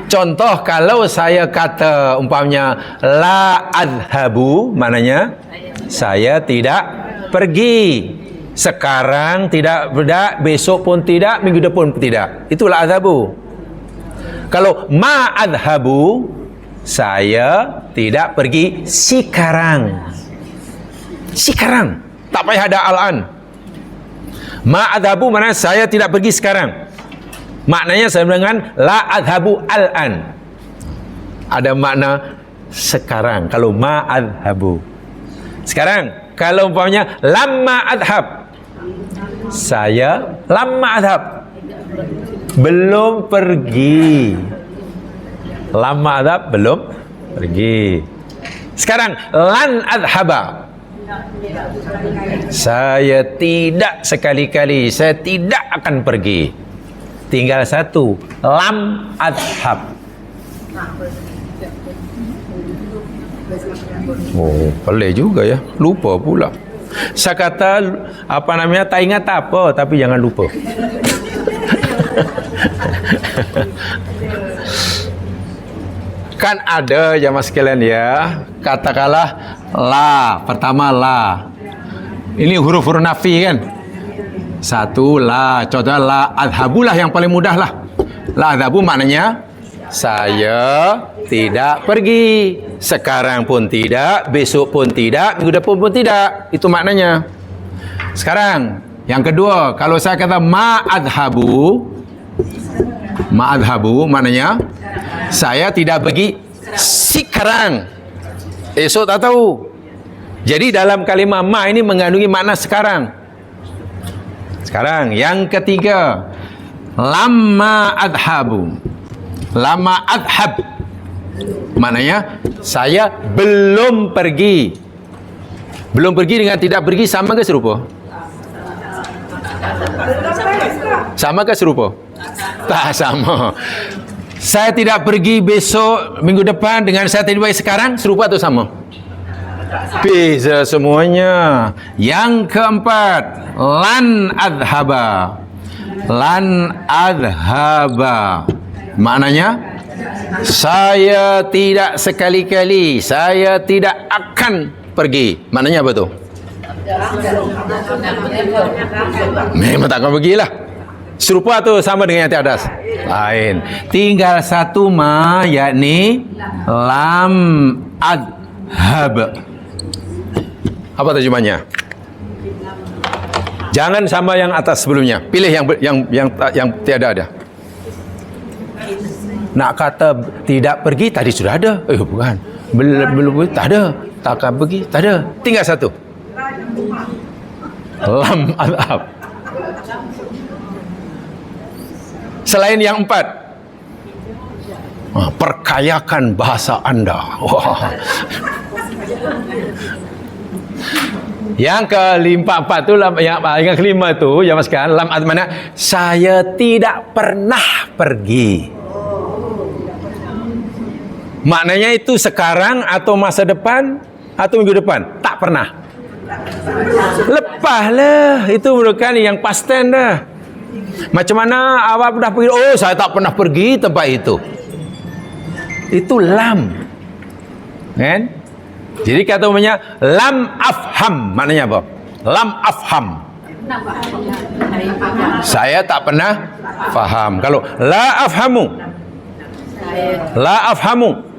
Contoh kalau saya kata umpamanya la adhabu, maknanya saya tidak pergi. Sekarang tidak, besok pun tidak, minggu depan pun tidak. Itulah adhabu. Kalau ma adhabu, saya tidak pergi sekarang. Sekarang, tak payah ada al-an. Ma adhabu maknanya saya tidak pergi sekarang. Maknanya sama dengan la adhabu al-an. Ada makna sekarang kalau ma adhabu. Sekarang kalau umpamanya lamma adhab, saya lamma adhab, belum pergi. Lamma adhab, belum pergi. Sekarang lan adhaba, saya tidak sekali-kali, saya tidak akan pergi. Tinggal satu, lam adhab. Oh, pelik juga ya. Lupa pula. Saya kata apa namanya, tak ingat tak apa, tapi jangan lupa. Kan ada jamaah sekalian ya, katakanlah la, pertama la. Ini huruf-huruf nafi kan. Satu la, contoh la adhabulah yang paling mudah lah. La adhabu maknanya saya tidak pergi. Sekarang pun tidak, besok pun tidak, minggu depan pun tidak. Itu maknanya. Sekarang yang kedua, kalau saya kata ma'adhabu maknanya saya tidak pergi sekarang, esok tak tahu. Jadi dalam kalimah ma ini mengandungi makna sekarang. Sekarang yang ketiga, lamma adhabu. Lama adhab maknanya saya belum pergi. Belum pergi dengan tidak pergi sama ke serupa? Sama ke serupa? Tak sama. Saya tidak pergi besok, minggu depan dengan saya tidak pergi sekarang, serupa atau sama? Beza semuanya. Yang keempat, lan adhaba. Lan adhaba maknanya saya tidak sekali-kali, saya tidak akan pergi. Maknanya apa tu? Memang tak akan pergilah. Serupa tu sama dengan yang di atas? Lain. Tinggal satu ma, yakni lam adhab. Apa terjemahnya? Jangan sama yang atas sebelumnya. Pilih yang tiada ada. Nak kata tidak pergi tadi sudah ada. Bukan. Belum tak ada. Tak akan pergi, tak ada. Tinggal satu. Lam adhab. Selain yang empat, perkayakan bahasa anda. Wah. Yang keempat tu, yang kelima tu, yang masukkan lam adhab mana? Saya tidak pernah pergi. Maknanya itu sekarang atau masa depan atau minggu depan? Tak pernah. Lepaslah. Itu merupakan yang past tense dah. Macam mana awak dah pergi? Oh, saya tak pernah pergi tempat itu. Itu lam. Kan? Jadi kata umumnya lam afham. Maknanya apa? Lam afham. Saya tak pernah faham. Kalau la afhamu. La afhamu.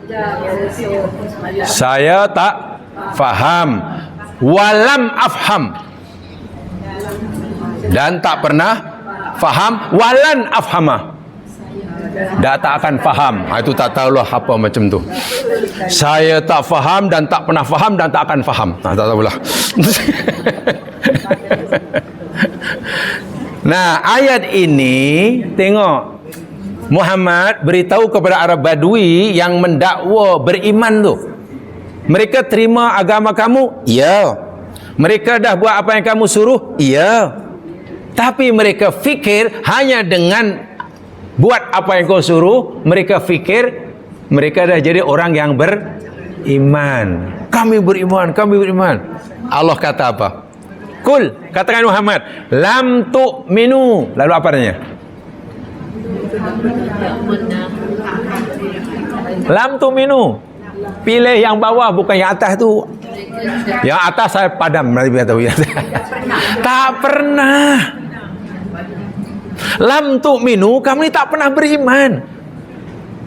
Saya tak faham. Walam afham. Dan tak pernah faham. Walan afhamah. Dah tak akan faham. Itu tak tahulah apa macam tu. Saya tak faham dan tak pernah faham dan tak akan faham. Tak tahulah. Nah, ayat ini tengok. Muhammad beritahu kepada Arab Badui yang mendakwa beriman tu. Mereka terima agama kamu? Ya. Mereka dah buat apa yang kamu suruh? Ya. Tapi mereka fikir hanya dengan buat apa yang kau suruh, mereka fikir mereka dah jadi orang yang beriman. Kami beriman, kami beriman. Allah kata apa? Kul, katakan Muhammad, lam tu'minu. Lalu apa adanya? Lam tu'minu. Pilih yang bawah, bukan yang atas tu. Yang atas saya padam. Tak pernah. Lam tu'minu, kamu ni tak pernah beriman.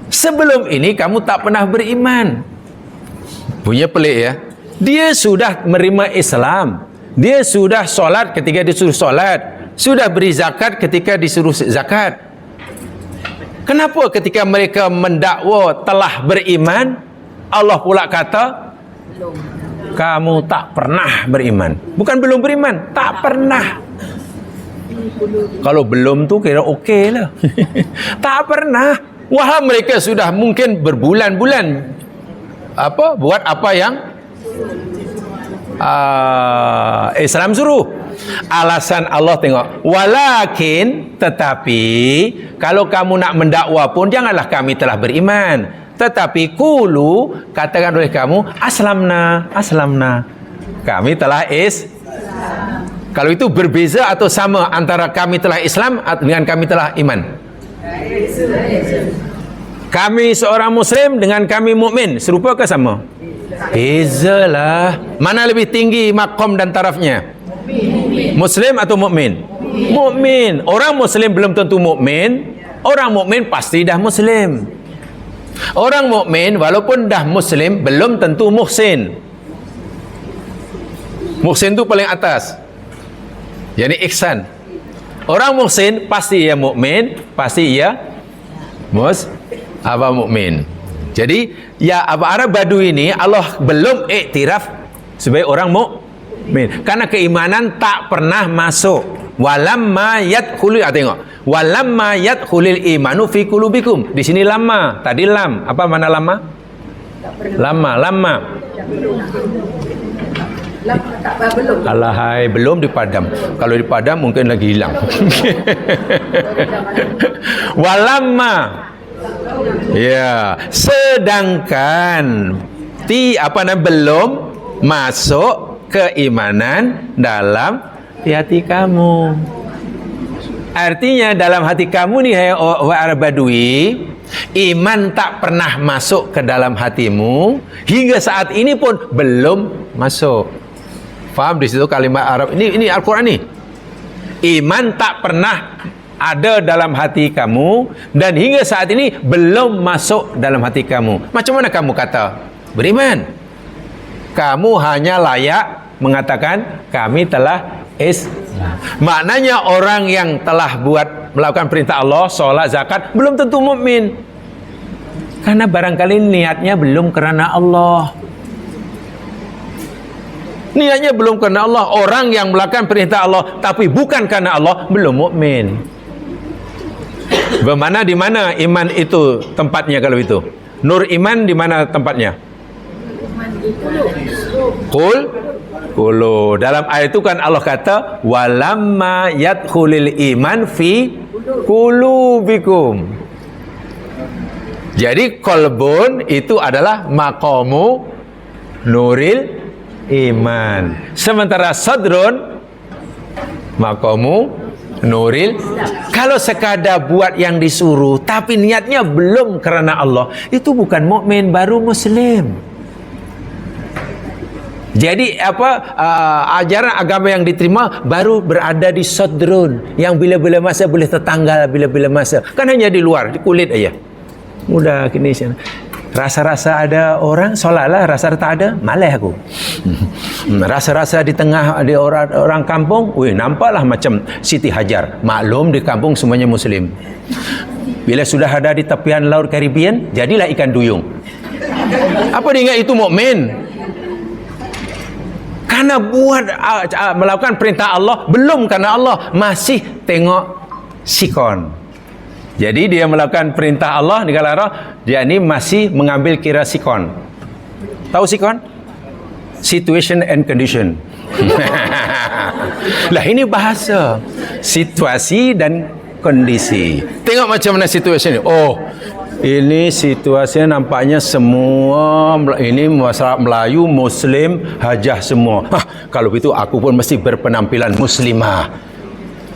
Sebelum ini kamu tak pernah beriman. Punya pelik ya. Dia sudah menerima Islam. Dia sudah solat ketika disuruh solat. Sudah beri zakat ketika disuruh zakat. Kenapa ketika mereka mendakwa telah beriman, Allah pula kata kamu tak pernah beriman? Bukan belum beriman, tak pernah. Kalau belum tu kira okey lah. Tak pernah. Wah, mereka sudah mungkin berbulan-bulan buat apa yang Islam suruh. Alasan Allah tengok, walakin, tetapi kalau kamu nak mendakwa pun janganlah kami telah beriman, Tetapi qulu, katakan oleh kamu, aslamna, aslamna. Kami telah Kalau itu berbeza atau sama antara kami telah Islam dengan kami telah iman? Kami seorang Muslim dengan kami mukmin, serupa ke sama? Bezalah. Mana lebih tinggi maqam dan tarafnya? Muslim atau mukmin? Mukmin. Orang Muslim belum tentu mukmin. Orang mukmin pasti dah Muslim. Orang mukmin walaupun dah Muslim belum tentu muhsin. Muhsin tu paling atas. Yani ihsan. Orang muhsin pasti ia mukmin, pasti ia mukmin. Jadi ya Arab Badui ini Allah belum iktiraf sebagai orang mukmin karena keimanan tak pernah masuk. Walamma yadkhulul, tengok. Walamma yadkhulul imanu fi qulubikum. Di sini lama, tadi lam. Apa mana lama? Lama. Alahai, belum dipadam. Kalau dipadam mungkin lagi hilang. Walamma, ya, sedangkan belum masuk keimanan dalam hati kamu. Artinya dalam hati kamu nih, hai Arab Badui, iman tak pernah masuk ke dalam hatimu hingga saat ini pun belum masuk. Faham di situ kalimat Arab ini Al-Quran nih. Iman tak pernah ada dalam hati kamu dan hingga saat ini belum masuk dalam hati kamu. Macam mana kamu kata beriman? Kamu hanya layak mengatakan kami telah Islam. Maknanya orang yang telah melakukan perintah Allah, solat, zakat belum tentu mukmin. Karena barangkali niatnya belum kerana Allah. Niatnya belum karena Allah. Orang yang melakukan perintah Allah tapi bukan karena Allah belum mukmin. Bagaimana di mana iman itu tempatnya kalau itu? Nur iman di mana tempatnya? Qulu. Dalam ayat itu kan Allah kata walamma yadkhulul iman fi qulubikum. Jadi qalbun itu adalah maqamu nuril iman. Sementara sadrun maqamu nuril. Kalau sekadar buat yang disuruh tapi niatnya belum kerana Allah, itu bukan mukmin, baru muslim. Jadi ajaran agama yang diterima baru berada di sadrun, yang bila-bila masa boleh tertanggal bila-bila masa. Kan hanya di luar, di kulit aja. Mudah kini rasa-rasa ada orang solatlah, rasa tak ada malas aku. Rasa-rasa di tengah ada orang kampung, nampaklah macam Siti Hajar. Maklum di kampung semuanya muslim. Bila sudah ada di tepian laut Caribbean, jadilah ikan duyung. Apa dia ingat itu mukmin? Karena melakukan perintah Allah belum karena Allah, masih tengok sikon. Jadi dia melakukan perintah Allah di kalara, dia ini masih mengambil kira sikon. Tahu sikon? Situation and condition. Lah ini bahasa situasi dan kondisi. Tengok macam mana situasi ini. Oh, ini situasinya nampaknya semua ini masyarakat Melayu, Muslim, hajah semua. Kalau itu aku pun mesti berpenampilan muslimah.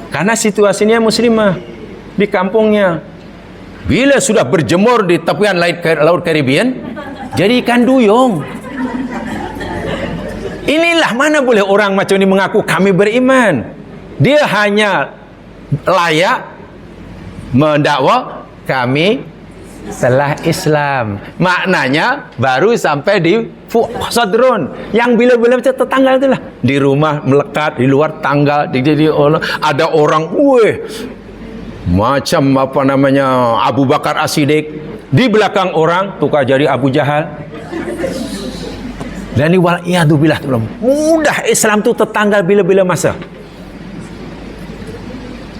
Karena situasinya muslimah di kampungnya. Bila sudah berjemur di tepian laut Caribbean, jadi ikan duyung. Inilah mana boleh orang macam ini mengaku kami beriman. Dia hanya layak mendakwa kami telah Islam. Maknanya baru sampai di sadrun, yang bila-bila macam tetanggal itulah. Di rumah melekat, di luar tanggal, ada orang macam Abu Bakar As-Siddiq, di belakang orang tukar jadi Abu Jahal. Dan ini wal'iyadzubillah, mudah Islam tu tertanggal bila-bila masa.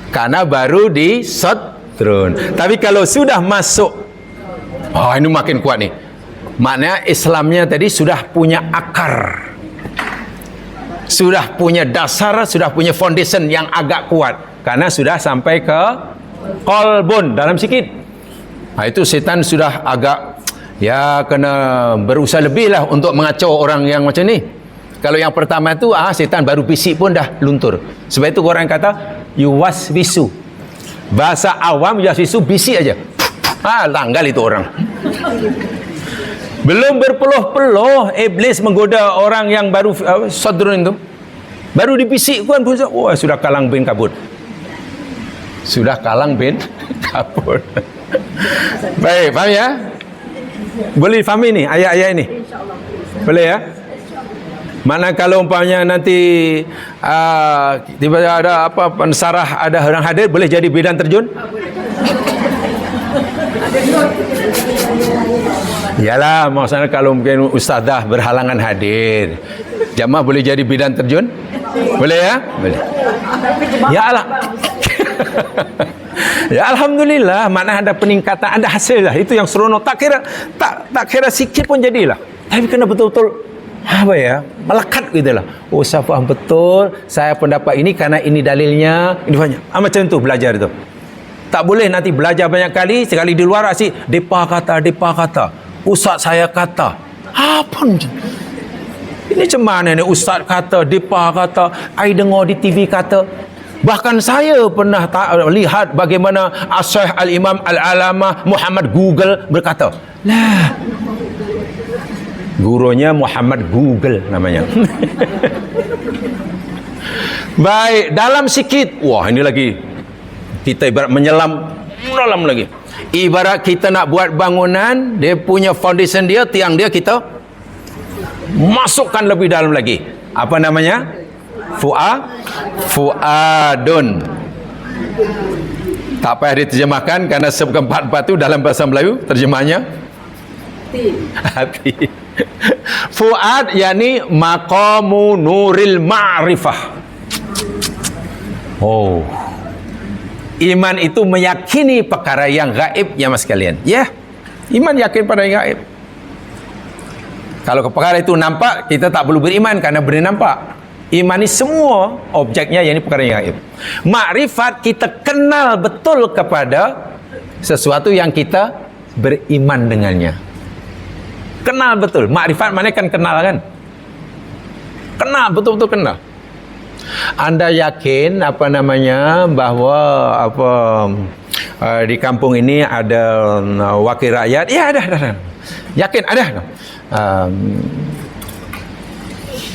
Karena baru di sadrun. Tapi kalau sudah masuk, ini makin kuat nih. Maknanya Islamnya tadi sudah punya akar, sudah punya dasar, sudah punya foundation yang agak kuat. Karena sudah sampai ke qalbun, dalam sikit. Itu setan sudah agak ya kena berusaha lebih lah untuk mengacau orang yang macam ni. Kalau yang pertama tu setan baru bisik pun dah luntur. Sebab itu orang kata yuwaswisu. Bahasa awam yuwaswisu, bisik aja. Tanggal itu orang. Belum berpeluh-peluh iblis menggoda orang yang baru sadrun itu. Baru dibisikkan pun sudah kalang bin kabut. Sudah kalang bin kabut. Baik, faham ya? Boleh faham ini ayat-ayat ini? Boleh ya? Mana kalau umpamanya nanti tiba-tiba ada pensarah, ada orang hadir, boleh jadi bidan terjun? Yalah, maksudnya kalau mungkin ustazah berhalangan hadir, jamaah boleh jadi bidan terjun? Boleh ya? Boleh. Ya Allah. Ya alhamdulillah, mana ada peningkatan, ada hasil lah. Itu yang seronok. Tak kira sikit pun jadilah. Tapi kena betul-betul melekat gitu lah. Saya faham betul, saya pendapat ini karena ini dalilnya, ini banyak. Macam tu belajar itu. Tak boleh nanti belajar banyak kali, sekali di luar asyik depa kata, ustaz saya kata. Apa macam ini? Macam mana ni ustaz kata, depa kata, ai dengar di TV kata. Bahkan saya pernah lihat bagaimana Syekh Al-Imam Al-Alamah Muhammad Google berkata. Lah, gurunya Muhammad Google namanya. Baik, dalam sikit. Wah, ini lagi kita ibarat menyelam dalam lagi. Ibarat kita nak buat bangunan, dia punya foundation dia, tiang dia, kita masukkan lebih dalam lagi. Apa namanya? Fuadun. Tak payah diterjemahkan karena seperempat itu dalam bahasa Melayu terjemahnya hati. Fuad yakni maqamu nuril ma'rifah. Iman itu meyakini perkara yang gaib ya mas sekalian. Ya, iman yakin pada yang gaib. Kalau perkara itu nampak, kita tak perlu beriman karena benda nampak. Imani semua objeknya, yang ini perkara yang gaib. Makrifat, kita kenal betul kepada sesuatu yang kita beriman dengannya. Kenal betul. Makrifat mana kan kenal kan? Kenal, betul-betul kenal. Anda yakin bahawa di kampung ini ada wakil rakyat? Ya, ada. Yakin ada.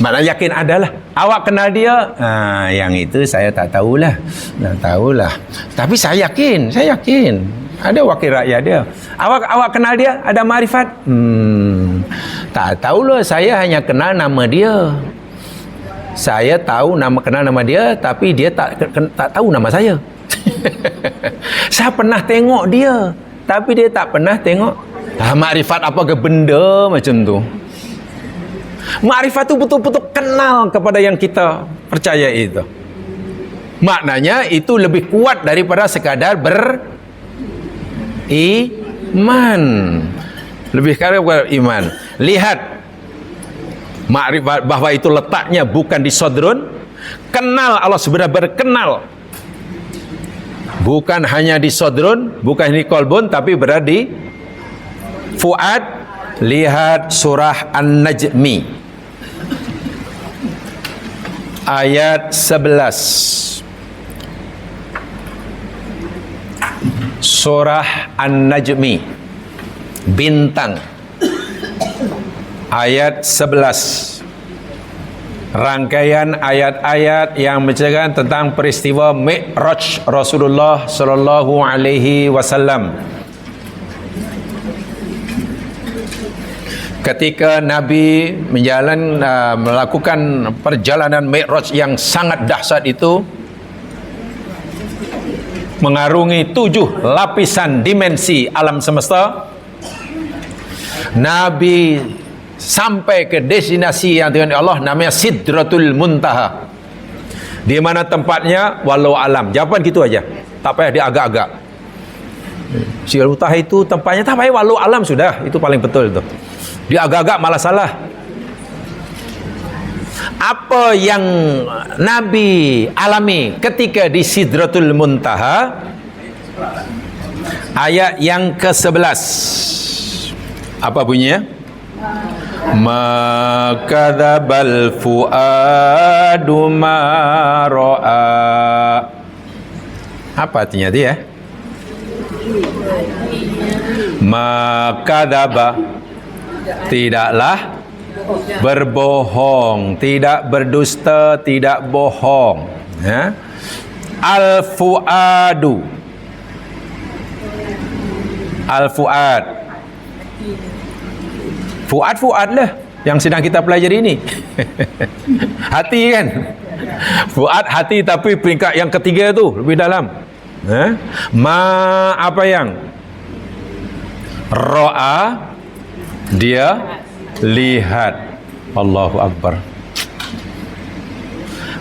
Mana yakin adalah. Awak kenal dia? Yang itu saya tak tahulah. Tapi saya yakin. Ada wakil rakyat dia. Awak kenal dia? Ada makrifat? Tak tahulah, saya hanya kenal nama dia. Saya kenal nama dia, tapi dia tak tahu nama saya. Saya pernah tengok dia, tapi dia tak pernah tengok. Makrifat apa ke benda macam tu? Makrifat tu betul-betul kenal kepada yang kita percaya itu. Maknanya itu lebih kuat daripada sekadar beriman. Lebih kaya iman. Lihat makrifat bahawa itu letaknya bukan di sadrun. Kenal Allah sebenarnya berkenal. Bukan hanya di sadrun, bukan di qalbun, tapi berada di fuad. Lihat surah An-Najmi ayat 11. Surah An-Najmi, bintang, ayat 11. Rangkaian ayat-ayat yang menceritakan tentang peristiwa Mi'raj Rasulullah sallallahu alaihi wasallam. Ketika Nabi melakukan perjalanan Mi'raj yang sangat dahsyat itu, mengarungi 7 lapisan dimensi alam semesta, Nabi sampai ke destinasi yang dengan Allah, namanya Sidratul Muntaha. Di mana tempatnya? Walau alam. Jawapan gitu aja, tak payah diagak-agak. Sidratul Muntaha itu tempatnya, tak payah walau alam, sudah, itu paling betul itu. Dia agak-agak malah salah. Apa yang Nabi alami ketika di Sidratul Muntaha? Ayat yang ke-11. Apa bunyinya? Ma kadzabal fuadu ma ra'a. Apa artinya dia? Ma kadzaba, tidaklah berbohong, tidak berdusta, tidak bohong. Ya? Al-fuadu, al-fuad, fuad lah yang sedang kita pelajari ini. Hati kan, fuad hati, tapi peringkat yang ketiga tu lebih dalam. Ma apa yang ro'a, dia lihat. Allahu Akbar.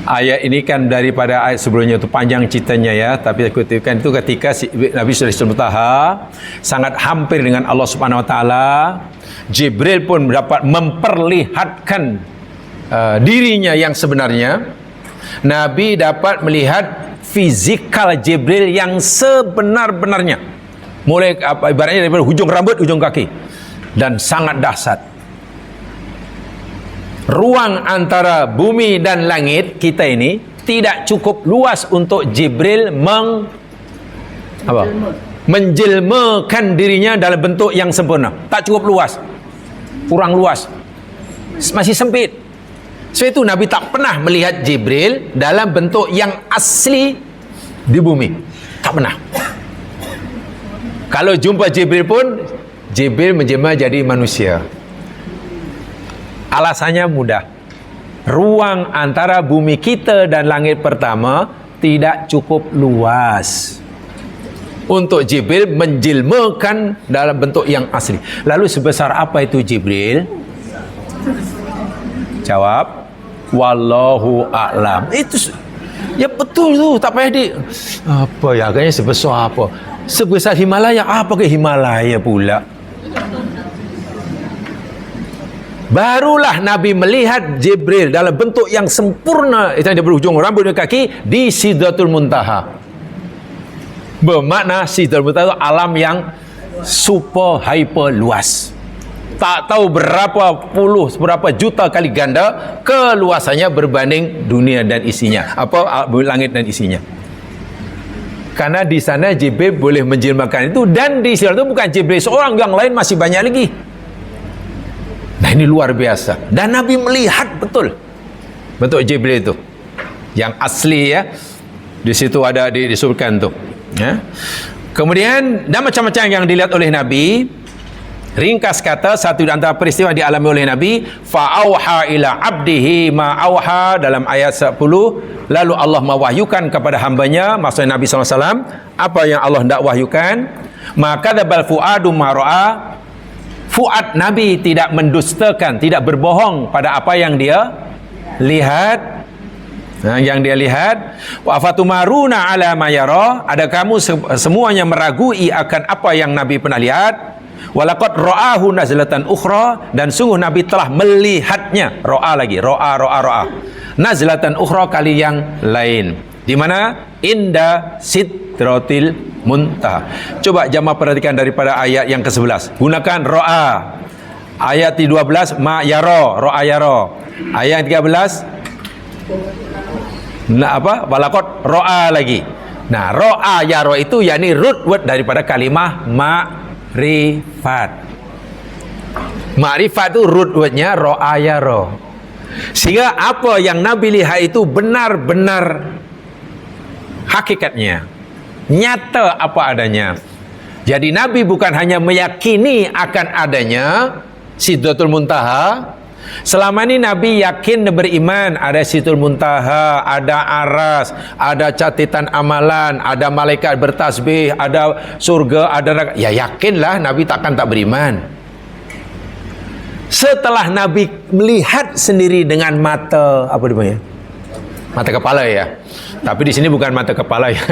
Ayat ini kan daripada ayat sebelumnya itu panjang ceritanya ya, tapi aku katakan itu ketika Nabi sallallahu alaihi wasallam sangat hampir dengan Allah Subhanahu wa taala. Jibril pun dapat memperlihatkan dirinya yang sebenarnya. Nabi dapat melihat fizikal Jibril yang sebenar-benarnya. Mulai ibaratnya daripada hujung rambut, hujung kaki. Dan sangat dahsyat. Ruang antara bumi dan langit kita ini tidak cukup luas untuk Jibril menjelmakan dirinya dalam bentuk yang sempurna. Tak cukup luas, kurang luas, masih sempit. Sebab itu Nabi tak pernah melihat Jibril dalam bentuk yang asli di bumi. Tak pernah. Kalau jumpa Jibril pun, Jibril menjelma jadi manusia. Alasannya mudah. Ruang antara bumi kita dan langit pertama tidak cukup luas untuk Jibril menjelmakan dalam bentuk yang asli. Lalu sebesar apa itu Jibril? Jawab, wallahu a'lam. Itu ya betul tu, tak payah apa ya, agaknya sebesar apa? Sebesar Himalaya. Apa ke Himalaya pula? Barulah Nabi melihat Jibril dalam bentuk yang sempurna, itu yang dia berhujung rambut dan kaki, di Sidratul Muntaha. Bermakna Sidratul Muntaha itu alam yang super hyper luas. Tak tahu berapa puluh, berapa juta kali ganda keluasannya berbanding dunia dan isinya. Langit dan isinya. Karena di sana Jibril boleh menjelmakan itu, dan di sana itu bukan Jibril seorang, yang lain masih banyak lagi. Nah, ini luar biasa. Dan Nabi melihat betul bentuk Jibril itu yang asli ya. Di situ ada disebutkan tu. Ya. Kemudian dan macam-macam yang dilihat oleh Nabi. Ringkas kata, satu di antara peristiwa yang dialami oleh Nabi, fa'auha ila abdihi ma auha, dalam ayat 10, lalu Allah mewahyukan kepada hambanya, maksudnya Nabi SAW, apa yang Allah hendak wahyukan. Maka dzabal fuadu ma ra'a, fuad Nabi tidak mendustakan, tidak berbohong pada apa yang dia lihat. Yang dia lihat. Wa fatumaruna ala ma yara, ada kamu semuanya meragui akan apa yang Nabi pernah lihat. Walaqad ra'ahu nazlatan ukhra, dan sungguh Nabi telah melihatnya. Ra'a lagi, ra'a. Nazlatan ukhra, kali yang lain. Di mana? Inda Sidratil Muntaha. Coba jamaah perhatikan daripada ayat yang ke-11. Gunakan ra'a. Ayat 12 ma yara, ra'a yara. Ayat 13 walaqad ra'a lagi. Nah, ra'a yara itu yakni root word daripada kalimah ma'rifat. Ma'rifat itu root wordnya ra'a yara. Sehingga apa yang Nabi lihat itu benar-benar hakikatnya, nyata apa adanya. Jadi Nabi bukan hanya meyakini akan adanya Sidratul Muntaha. Selama ini Nabi yakin dan beriman ada Sidratul Muntaha, ada aras, ada catatan amalan, ada malaikat bertasbih, ada surga, ada neraka. Ya yakinlah, Nabi takkan tak beriman. Setelah Nabi melihat sendiri dengan mata, apa namanya? Mata kepala ya. Tapi di sini bukan mata kepala ya.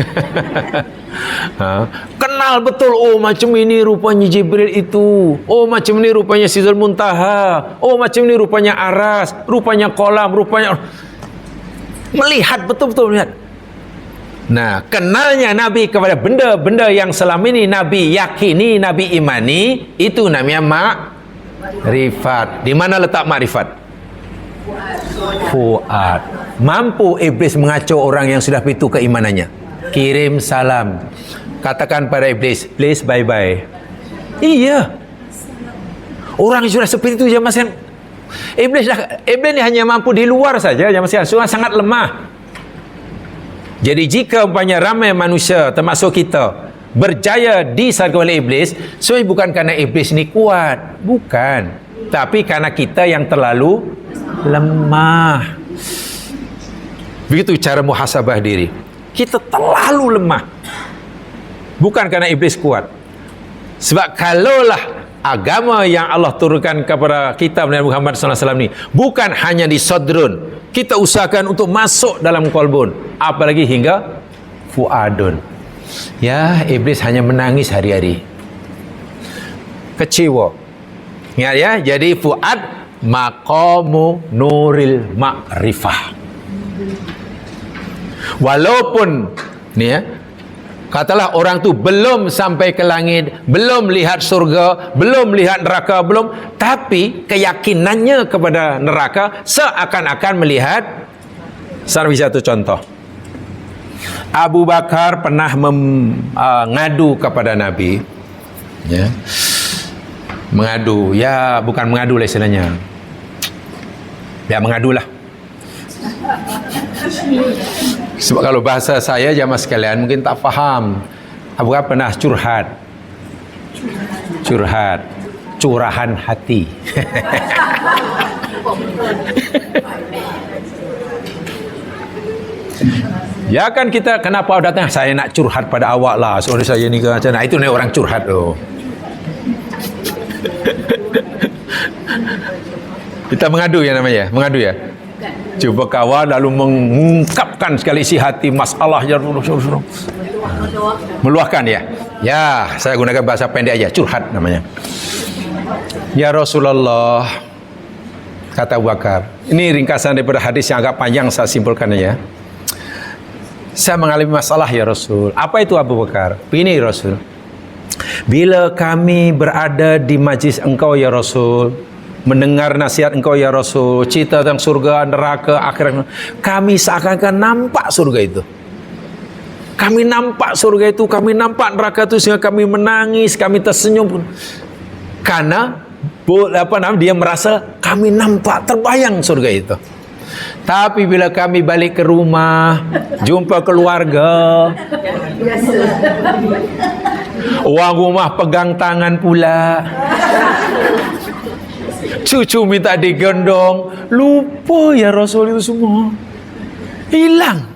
Kenal betul, oh macam ini rupanya Jibril itu. Oh macam ini rupanya Sidratul Muntaha. Oh macam ini rupanya aras, rupanya kolam, rupanya, melihat betul-betul melihat. Nah, kenalnya Nabi kepada benda-benda yang selama ini Nabi yakini, Nabi imani, itu namanya Rifat. Di mana letak makrifat? Fuad. Mampu iblis mengacau orang yang sudah pitu keimanannya. Kirim salam, katakan pada iblis, please bye bye. Iya, orang yang sudah seperti itu jemaah sekalian, iblis ni hanya mampu di luar saja jemaah sekalian, sangat lemah. Jadi jika umpamanya ramai manusia termasuk kita berjaya disarga oleh iblis, bukan kerana iblis ni kuat, bukan, tapi kerana kita yang terlalu lemah. Begitu cara muhasabah diri. Kita terlalu lemah, bukan kerana iblis kuat. Sebab kalaulah agama yang Allah turunkan kepada kita Nabi Muhammad SAW ni bukan hanya di sadrun, kita usahakan untuk masuk dalam kolbun, apalagi hingga fuadun. Ya, iblis hanya menangis hari-hari, kecewa. Ingat ya, jadi fuad maqamu nuril ma'rifah. Walaupun ni ya, katalah orang tu belum sampai ke langit, belum lihat surga, belum lihat neraka, belum, tapi keyakinannya kepada neraka seakan-akan melihat. Salah satu contoh, Abu Bakar pernah mengadu kepada Nabi, ya, mengadu, ya bukan mengadu lah istilahnya, ya mengadulah. Sebab kalau bahasa saya jamaah sekalian mungkin tak faham. Abu Bakar pernah curhat, curahan hati. Ya kan kita, kenapa datang, saya nak curhat pada awak lah, soal saya ni ke macam mana. Itu ni orang curhat tu. Kita mengadu ya namanya, mengadu ya. Cuba kawan lalu mengungkapkan sekali isi hati masalah ya, meluahkan ya. Ya, saya gunakan bahasa pendek aja, curhat namanya. Ya Rasulullah, kata Abu Bakar. Ini ringkasan daripada hadis yang agak panjang, saya simpulkan ya. Saya mengalami masalah ya Rasul. Apa itu Abu Bakar? Ini Rasul, bila kami berada di majlis engkau ya Rasul, mendengar nasihat engkau ya Rasul, cerita tentang surga, neraka, akhirat, kami seakan-akan nampak surga itu. Kami nampak surga itu, kami nampak neraka itu, sehingga kami menangis, kami tersenyum. Karena dia merasa kami nampak, terbayang surga itu. Tapi bila kami balik ke rumah, jumpa keluarga, orang rumah pegang tangan pula, cucu minta digendong, lupa ya Rasul itu semua, hilang.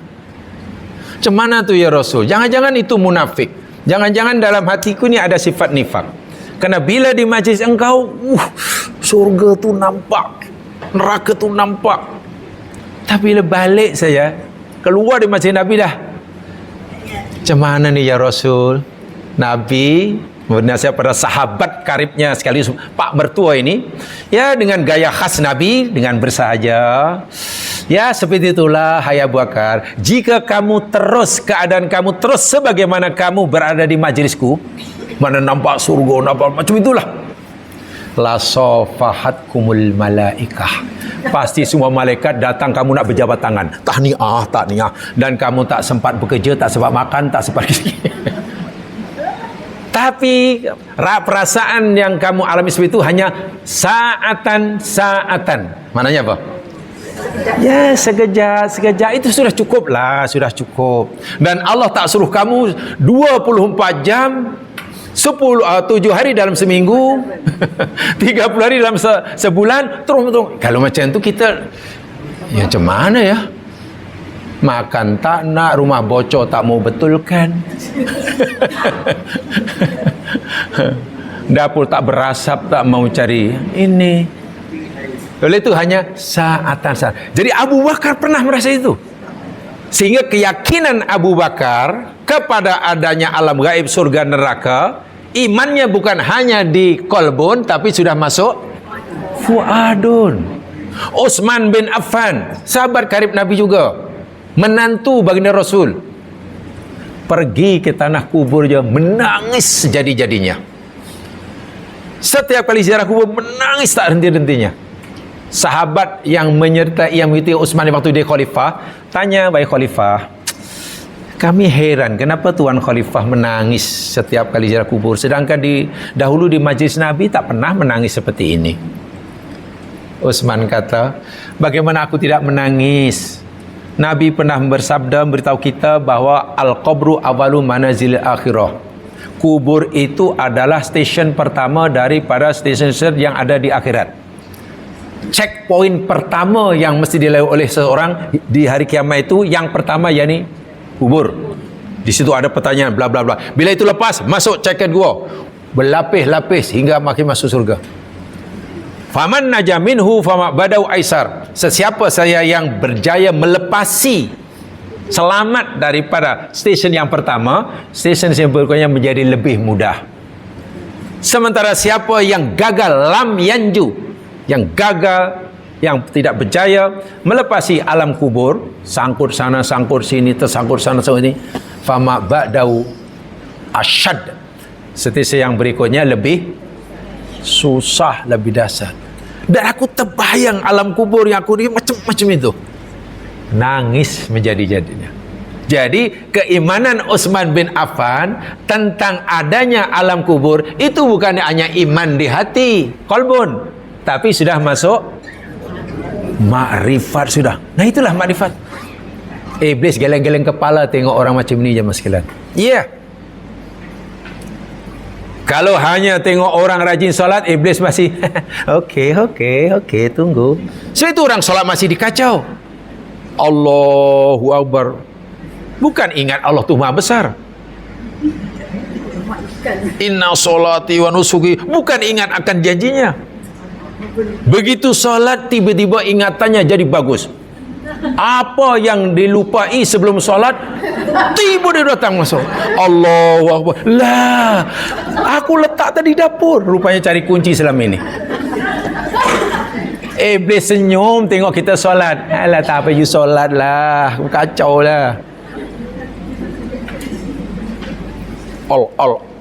Macam mana tu ya Rasul? Jangan-jangan itu munafik, jangan-jangan dalam hatiku ni ada sifat nifak. Kerana bila di majlis engkau, surga tu nampak, neraka tu nampak. Tapi bila balik saya, keluar di majlis Nabi dah, macam mana ni ya Rasul? Nabi bernasihat pada sahabat karibnya sekali, Pak mertua ini, ya dengan gaya khas Nabi, dengan bersahaja. Ya seperti itulah hai Abu Bakar, jika kamu terus, keadaan kamu terus sebagaimana kamu berada di majlisku, mana nampak surga, nampak macam itulah, la safahatkumul malaikah, pasti semua malaikat datang kamu nak berjabat tangan, tahniah, dan kamu tak sempat bekerja, tak sempat makan, tak sempat tapi perasaan yang kamu alami seperti itu hanya saatan. Maknanya apa? Ya sekejap, itu sudah cukup lah, sudah cukup. Dan Allah tak suruh kamu 24 jam, 7 hari dalam seminggu, 30 hari dalam sebulan, terus. Kalau macam tu kita, ya macam mana ya? Makan tak nak, rumah bocor tak mau betulkan, dapur tak berasap, tak mau cari ini. Oleh itu hanya saatan. Jadi Abu Bakar pernah merasa itu, sehingga keyakinan Abu Bakar kepada adanya alam gaib, surga, neraka, imannya bukan hanya di kolbun, tapi sudah masuk fuadun. Utsman bin Affan, sahabat karib Nabi juga, menantu baginda Rasul, pergi ke tanah kubur je menangis jadi-jadinya. Setiap kali ziarah kubur menangis tak henti-hentinya. Sahabat yang menyertai yang mengikuti Utsman waktu dia khalifah tanya, "Wahai khalifah, kami heran kenapa Tuan Khalifah menangis setiap kali ziarah kubur, sedangkan dahulu di majlis Nabi tak pernah menangis seperti ini." Utsman kata, "Bagaimana aku tidak menangis? Nabi pernah bersabda, memberitahu kita bahawa al-qabru awalu manazil akhirah. Kubur itu adalah stesen pertama daripada stesen-stesen yang ada di akhirat. Checkpoint pertama yang mesti dilalui oleh seseorang di hari kiamat itu, yang pertama yakni kubur. Di situ ada pertanyaan bla bla bla. Bila itu lepas, masuk check-in gua, berlapis-lapis hingga makin masuk surga. Faman naja minhu fama badau aisar. Sesiapa saya yang berjaya melepasi, selamat daripada stesen yang pertama, stesen yang berikutnya menjadi lebih mudah. Sementara siapa yang gagal, lam yanju, yang gagal, yang tidak berjaya melepasi alam kubur, sangkut sana sangkut sini, tersangkut sana sini, fama ba'dau asyad, stesen yang berikutnya lebih susah, lebih dahsyat. Dan aku terbayang alam kubur yang aku macam-macam itu. Nangis menjadi-jadinya. Jadi keimanan Utsman bin Affan tentang adanya alam kubur itu bukan hanya iman di hati, qalbun, tapi sudah masuk makrifat sudah. Nah itulah makrifat. Iblis geleng-geleng kepala tengok orang macam ni je mas sekalian. Ya. Kalau hanya tengok orang rajin solat, iblis masih okey, tunggu. So itu orang solat masih dikacau. Allahu Akbar. Bukan ingat Allah tu Maha besar. Inna solati wa nusuki. Bukan ingat akan janjinya. Begitu solat, tiba-tiba ingatannya jadi bagus. Apa yang dilupai sebelum solat, tiba dia datang masuk. Allahu Akbar. Lah, aku letak tadi dapur. Rupanya cari kunci selama ini. Iblis senyum tengok kita solat. Alah, tak apa, you solat lah, kacau lah.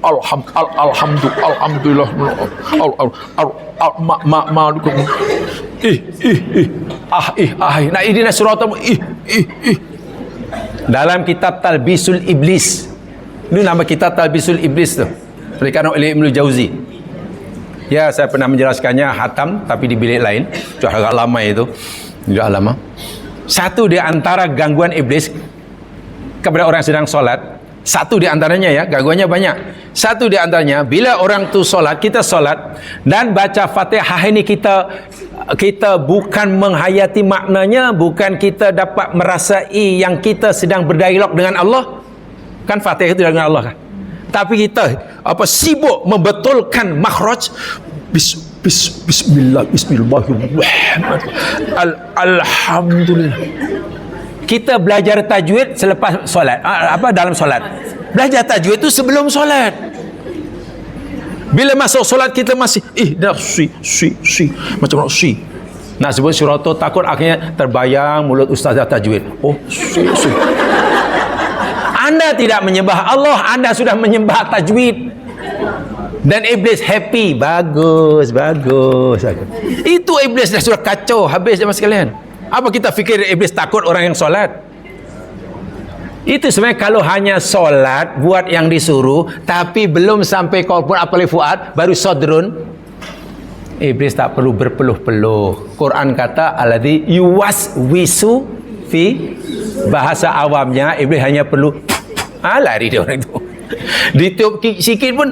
Alhamdulillah. Nah ini suratul dalam kitab Talbisul Iblis. Ini nama kitab Talbisul Iblis tu, diberikan oleh Ibnu Jauzi. Ya, saya pernah menjelaskannya hatam tapi di bilik lain. Sudah agak lama itu. Sudah lama. Satu di antara gangguan iblis kepada orang sedang solat, satu di antaranya ya, gangguannya banyak. Satu di antaranya, bila orang tu solat, kita solat dan baca Fatihah ini, kita bukan menghayati maknanya, bukan kita dapat merasai yang kita sedang berdialog dengan Allah. Kan Fatihah itu dengan Allah kan? Tapi kita sibuk membetulkan makhraj. Bismillahirrahmanirrahim. Alhamdulillah. Kita belajar tajwid selepas solat. Dalam solat. Belajar tajwid itu sebelum solat. Bila masuk solat kita masih macam si. Nak sebut suratul takut, akhirnya terbayang mulut ustazah tajwid. Anda tidak menyembah Allah, Anda sudah menyembah tajwid. Dan iblis happy. Bagus. Itu iblis dah sudah kacau habis jemaah sekalian. Apa kita fikir iblis takut orang yang solat? Itu sebenarnya kalau hanya solat, buat yang disuruh, tapi belum sampai qalbun apalagi fuad, baru sodrun, iblis tak perlu berpeluh-peluh. Quran kata alladzi yuwaswisu fi, bahasa awamnya iblis hanya perlu lari dia orang itu. Ditiup sikit pun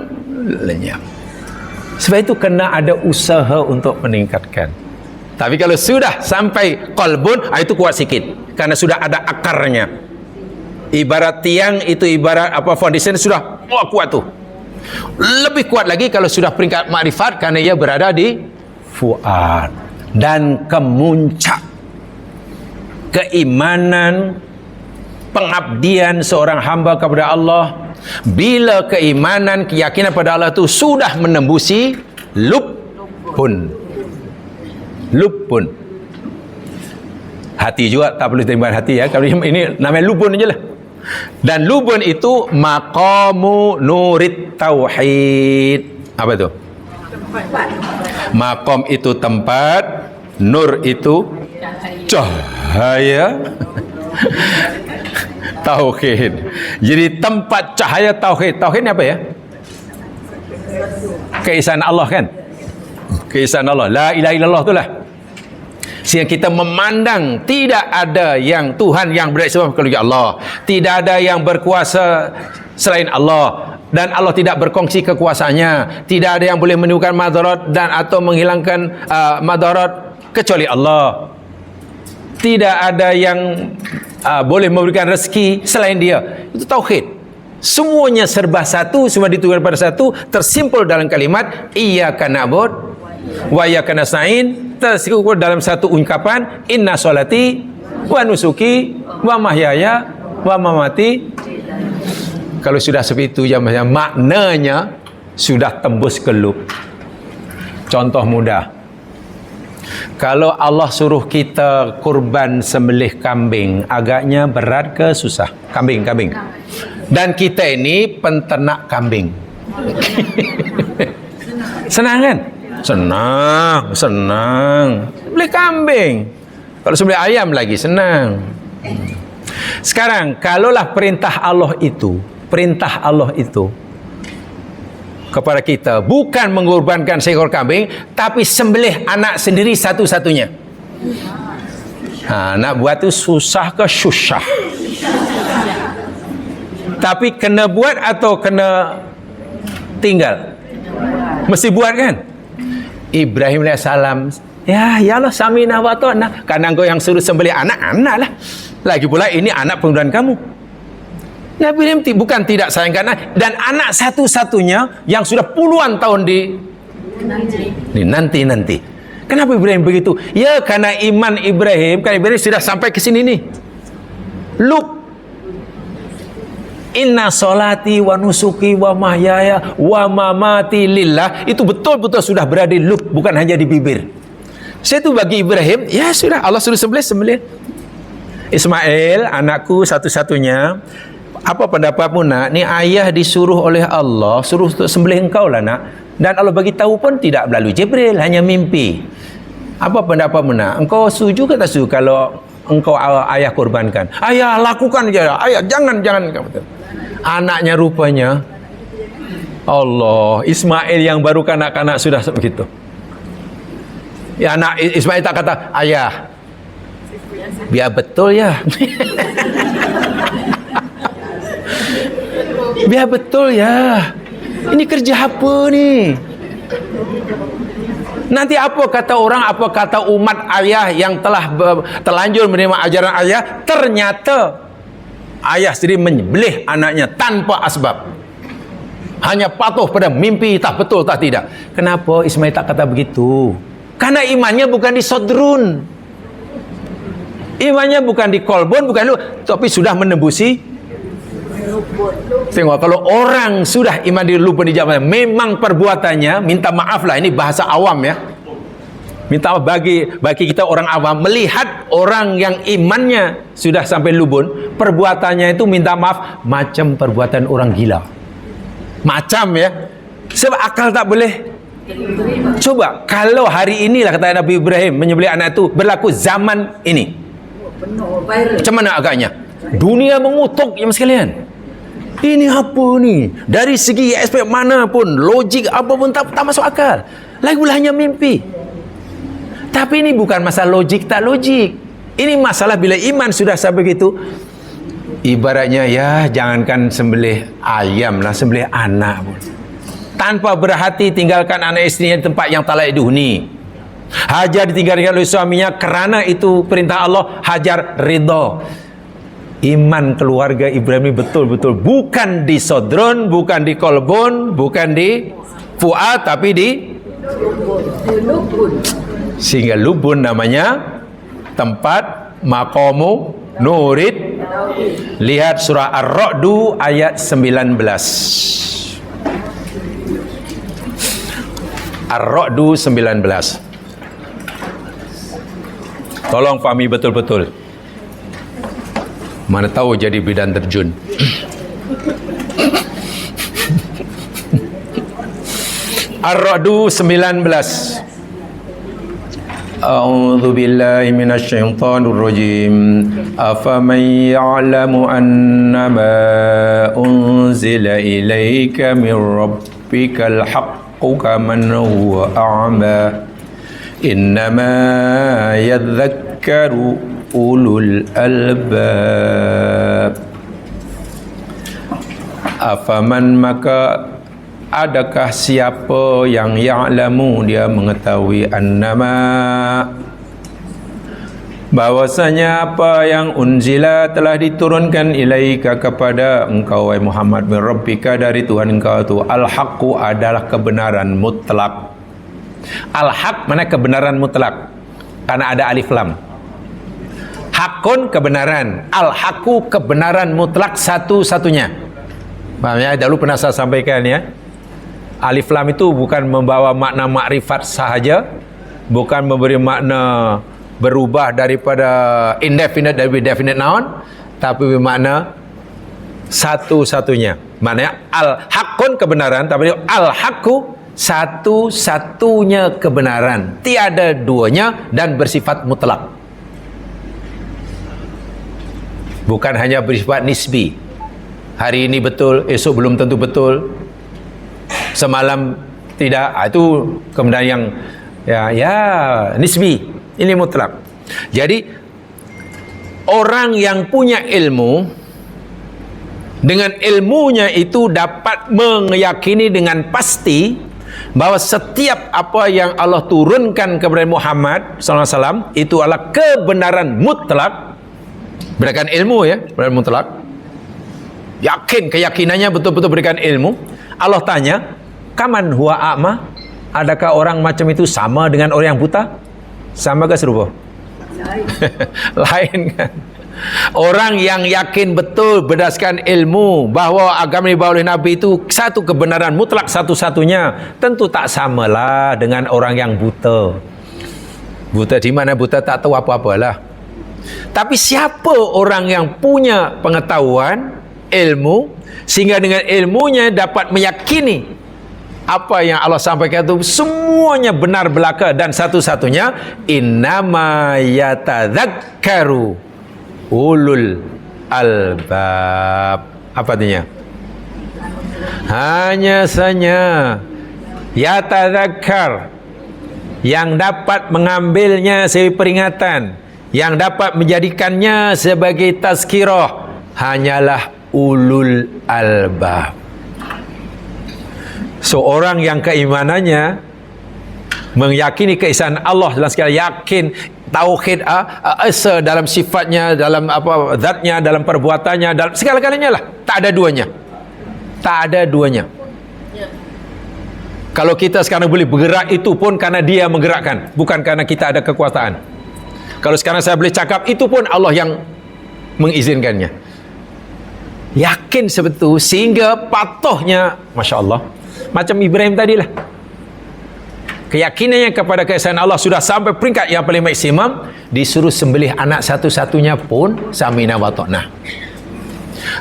lenyap. Sebab itu kena ada usaha untuk meningkatkan. Tapi kalau sudah sampai qalbun, itu kuat sikit karena sudah ada akarnya. Ibarat tiang itu, ibarat foundation sudah kuat tu. Lebih kuat lagi kalau sudah peringkat makrifat karena ia berada di fuad. Dan kemuncak keimanan, pengabdian seorang hamba kepada Allah, bila keimanan, keyakinan pada Allah itu sudah menembusi lubun. Hati juga tak perlu terima hati ya. Kalau ini namanya lubun aja lah. Dan lubun itu maqamu nurit tauhid. Apa itu? Maqam itu tempat, nur itu cahaya. Tauhid. Jadi tempat cahaya tauhid. Tauhid ni apa ya? Keesaan Allah kan? Keesaan Allah. La ilaha illallah itulah. Sehingga kita memandang tidak ada yang Tuhan yang bereksama kecuali Allah. Tidak ada yang berkuasa selain Allah. Dan Allah tidak berkongsi kekuasaannya. Tidak ada yang boleh menimbulkan madarat dan atau menghilangkan madarat kecuali Allah. Tidak ada yang boleh memberikan rezeki selain Dia. Itu tauhid. Semuanya serba satu, semua ditujukan pada satu, tersimpul dalam kalimat iyyaka na'bud wa iyyaka nasta'in, tersimpul dalam satu ungkapan inna sholati wa nusuki wa mahyaya wa mamati. Kalau sudah seperti itu maknanya sudah tembus ke lub. Contoh mudah. Kalau Allah suruh kita kurban sembelih kambing, agaknya berat ke susah? Kambing. Dan kita ini penternak kambing. Senang kan? Senang. Beli kambing. Kalau sembelih ayam lagi senang. Sekarang, kalaulah perintah Allah itu kepada kita bukan mengorbankan seekor kambing, tapi sembelih anak sendiri satu-satunya. Nak buat tu susah ke susah? Tapi kena buat atau kena tinggal? Mesti buat kan? Ibrahim AS, ya Allah samina wa ta'na. Karena engkau yang suruh sembelih anak lah. Lagi pula ini anak pengorbanan kamu. Nabi Ibrahim bukan tidak sayang karena dan anak satu-satunya yang sudah puluhan tahun di nanti. Kenapa Ibrahim begitu? Ya karena iman Ibrahim, karena Ibrahim sudah sampai ke sini nih. Look, inna sholati wa nusuki wa mahyaya wa mamati lillah, itu betul-betul sudah berada di look, bukan hanya di bibir. Saya itu bagi Ibrahim, ya sudah Allah suruh sembelih. Ismail, anakku satu-satunya. Apa pendapatmu nak? Ni ayah disuruh oleh Allah, suruh untuk sembelih engkau lah nak. Dan Allah bagi tahu pun tidak melalui Jibril, hanya mimpi. Apa pendapatmu nak? Engkau setuju ke tak setuju kalau engkau ayah korbankan? Ayah lakukan saja. Ayah jangan. Anaknya rupanya Allah, Ismail yang baru kanak-kanak sudah begitu. Ya anak Ismail tak kata, ayah biar betul ya. Biar betul ya. Ini kerja apa ni? Nanti apa kata orang, apa kata umat ayah yang telah terlanjur menerima ajaran ayah, ternyata ayah sendiri menyembelih anaknya tanpa asbab. Hanya patuh pada mimpi, tak betul tak tidak. Kenapa Ismail tak kata begitu? Karena imannya bukan di sodrun. Imannya bukan di kolbon, bukan lu, tapi sudah menembusi. Tengok, kalau orang sudah iman di lubun di zaman, memang perbuatannya minta maaf lah, ini bahasa awam ya. Minta maaf bagi kita orang awam, melihat orang yang imannya sudah sampai lubun, perbuatannya itu minta maaf macam perbuatan orang gila. Macam ya. Sebab akal tak boleh. Coba kalau hari inilah kata Nabi Ibrahim menyembelih anak itu berlaku zaman ini, macam mana agaknya? Dunia mengutuk ya sekalian. Ini apa ni? Dari segi aspek mana pun, logik apa pun tak masuk akal. Lagi pula hanya mimpi. Tapi ini bukan masalah logik tak logik. Ini masalah bila iman sudah sampai begitu. Ibaratnya ya jangankan sembelih ayam lah, sembelih anak pun. Tanpa berhati tinggalkan anak istrinya di tempat yang tak layak dihuni. Hajar ditinggalkan oleh suaminya kerana itu perintah Allah, Hajar ridha. Iman keluarga Ibrahim betul-betul bukan di sodron, bukan di kolbon, bukan di fuad, tapi di lubun. Sehingga lubun namanya tempat maqamu nurid. Lihat surah Ar-Ra'du ayat 19. Ar-Ra'du 19. Tolong fahami betul-betul. Mana tahu jadi bidan terjun. Ar-Ra'du 19. A'udzu billahi minasyaitonir rajim. Afaman ya'lamu annama unzila ilaika min rabbikal haqqu kaman huwa a'ma. Innama yadhakkaru ulul albab. Afaman, maka adakah siapa yang ya'lamu, dia mengetahui, annama, bahwasanya apa yang unzila telah diturunkan ilaika kepada engkau wahai Muhammad min rabbika dari Tuhan engkau itu al-haqqu adalah kebenaran mutlak. Al-haq mana kebenaran mutlak, karena ada alif lam. Hakun kebenaran, al-haqqu kebenaran mutlak satu-satunya. Paham ya? Dahulu pernah saya sampaikan ya, alif lam itu bukan membawa makna makrifat sahaja, bukan memberi makna berubah daripada indefinite dari definite noun, tapi bermakna satu-satunya. Maknanya al-haqqun kebenaran, tapi al-haqqu satu-satunya kebenaran, tiada duanya dan bersifat mutlak. Bukan hanya bersifat nisbi. Hari ini betul, esok belum tentu betul. Semalam tidak. Itu kebenaran yang ya nisbi. Ini mutlak. Jadi orang yang punya ilmu, dengan ilmunya itu dapat meyakini dengan pasti bahwa setiap apa yang Allah turunkan kepada Muhammad SAW itu adalah kebenaran mutlak. Berikan ilmu ya, kebenaran mutlak. Yakin, keyakinannya betul-betul berikan ilmu. Allah tanya, kaman huwa a'ma? Adakah orang macam itu sama dengan orang yang buta? Sama ke serupa? Lain kan? Orang yang yakin betul berdasarkan ilmu bahawa agama yang dibawa oleh Nabi itu satu kebenaran mutlak satu-satunya, tentu tak samalah dengan orang yang buta. Buta di mana? Buta tak tahu apa-apalah. Tapi siapa orang yang punya pengetahuan, ilmu, sehingga dengan ilmunya dapat meyakini apa yang Allah sampaikan itu semuanya benar belaka dan satu-satunya, innama yatadzakkaru ulul albab. Apa artinya? Hanya saja yatadzakkar, yang dapat mengambilnya sebagai peringatan, yang dapat menjadikannya sebagai tazkirah, hanyalah ulul albab. Seorang yang keimanannya meyakini keesaan Allah dalam segala, yakin tauhid esa dalam sifatnya, dalam apa zatnya, dalam perbuatannya, dalam segala-galanya lah, tak ada duanya. Tak ada duanya. Kalau kita sekarang boleh bergerak, itu pun karena Dia menggerakkan, bukan karena kita ada kekuasaan. Kalau sekarang saya boleh cakap, itu pun Allah yang mengizinkannya. Yakin sebetul sehingga patuhnya, Masya Allah, macam Ibrahim tadilah. Keyakinannya kepada keesaan Allah sudah sampai peringkat yang paling maksimum, disuruh sembelih anak satu-satunya pun samina wa ta'na.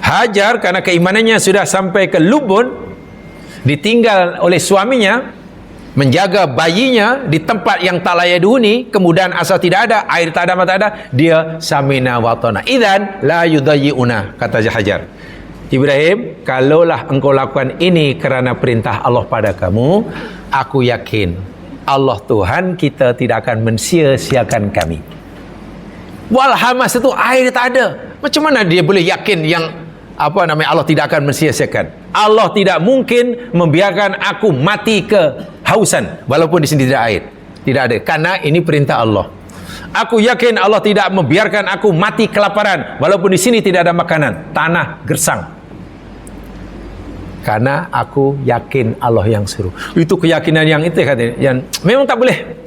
Hajar karena keimanannya sudah sampai ke lubun, ditinggal oleh suaminya, menjaga bayinya di tempat yang tak layak dihuni, kemudian asal tidak ada air, tak ada mata, ada, dia samina wa ta'na, idzan la yudayyi'una, kata Hajar. Ibrahim, kalaulah engkau lakukan ini kerana perintah Allah pada kamu, aku yakin Allah Tuhan kita tidak akan mensia-siakan kami. Walhamas itu air tak ada, macam mana dia boleh yakin yang Allah tidak akan mensia-siakan? Allah tidak mungkin membiarkan aku mati kehausan walaupun di sini tidak air, tidak ada, karena ini perintah Allah. Aku yakin Allah tidak membiarkan aku mati kelaparan walaupun di sini tidak ada makanan, tanah gersang, karena aku yakin Allah yang suruh. Itu keyakinan yang itu katanya, yang memang tak boleh,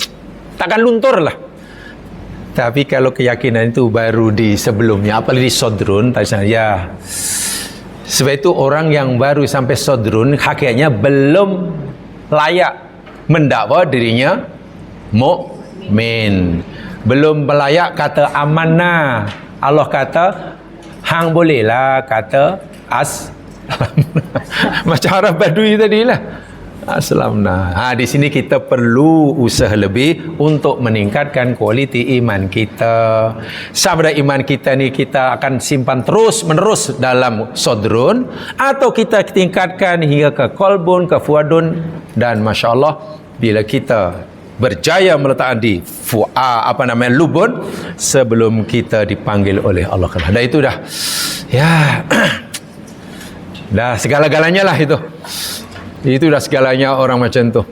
takkan luntur lah. Tapi kalau keyakinan itu baru di sebelumnya, apalagi di sodrun, ya, sebab itu orang yang baru sampai sodrun hakikatnya belum layak mendakwa dirinya mukmin, belum layak kata amanah. Allah kata hang bolehlah kata as macam Arab Badui tadi lah. Aslamna. Di sini kita perlu usaha lebih untuk meningkatkan kualiti iman kita. Sabda iman kita ni kita akan simpan terus menerus dalam sodrun, atau kita tingkatkan hingga ke kolbun, ke fuadun, dan masya Allah bila kita berjaya meletakkan di lubun sebelum kita dipanggil oleh Allah. Dan itu dah dah segala-galanya lah itu. Itu dah segalanya orang macam tu.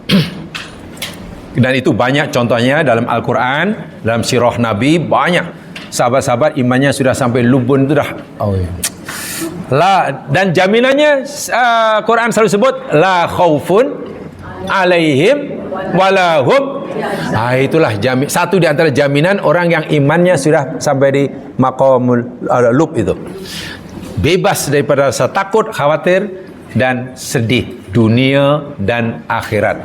Dan itu banyak contohnya dalam Al-Quran, dalam sirah Nabi, banyak sahabat-sahabat imannya sudah sampai lubun tu dah. Dan jaminannya Quran selalu sebut la khaufun alaihim walahum. Itulah satu di antara jaminan orang yang imannya sudah sampai di maqamul lub itu. Bebas daripada rasa takut, khawatir dan sedih dunia dan akhirat.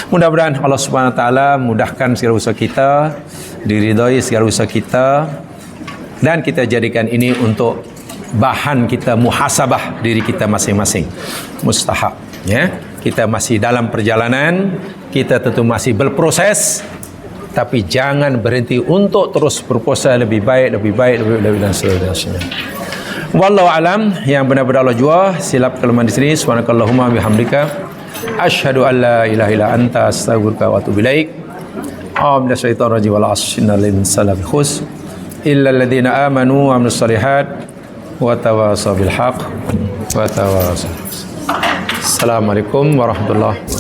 Mudah-mudahan Allah Subhanahu Wa Taala mudahkan segala usaha kita, diridhai segala usaha kita, dan kita jadikan ini untuk bahan kita muhasabah diri kita masing-masing. Mustahab, ya. Kita masih dalam perjalanan, kita tentu masih berproses, tapi jangan berhenti untuk terus berproses lebih baik dan seterusnya. Wallahu alam, yang benar-benar Allah jua. Silap kelemahan di sini. Subhanakallahumma bihamdika asyhadu an la ilaha illa anta astaghfiruka wa atubu ilaik. A'udzu minasyaitonir rajim wal 'asri innal insana lafi khusr illa alladziina aamanu wa 'amilus shalihaati wa tawassaw bil haqq wa tawassaw. Assalamualaikum warahmatullahi wabarakatuh.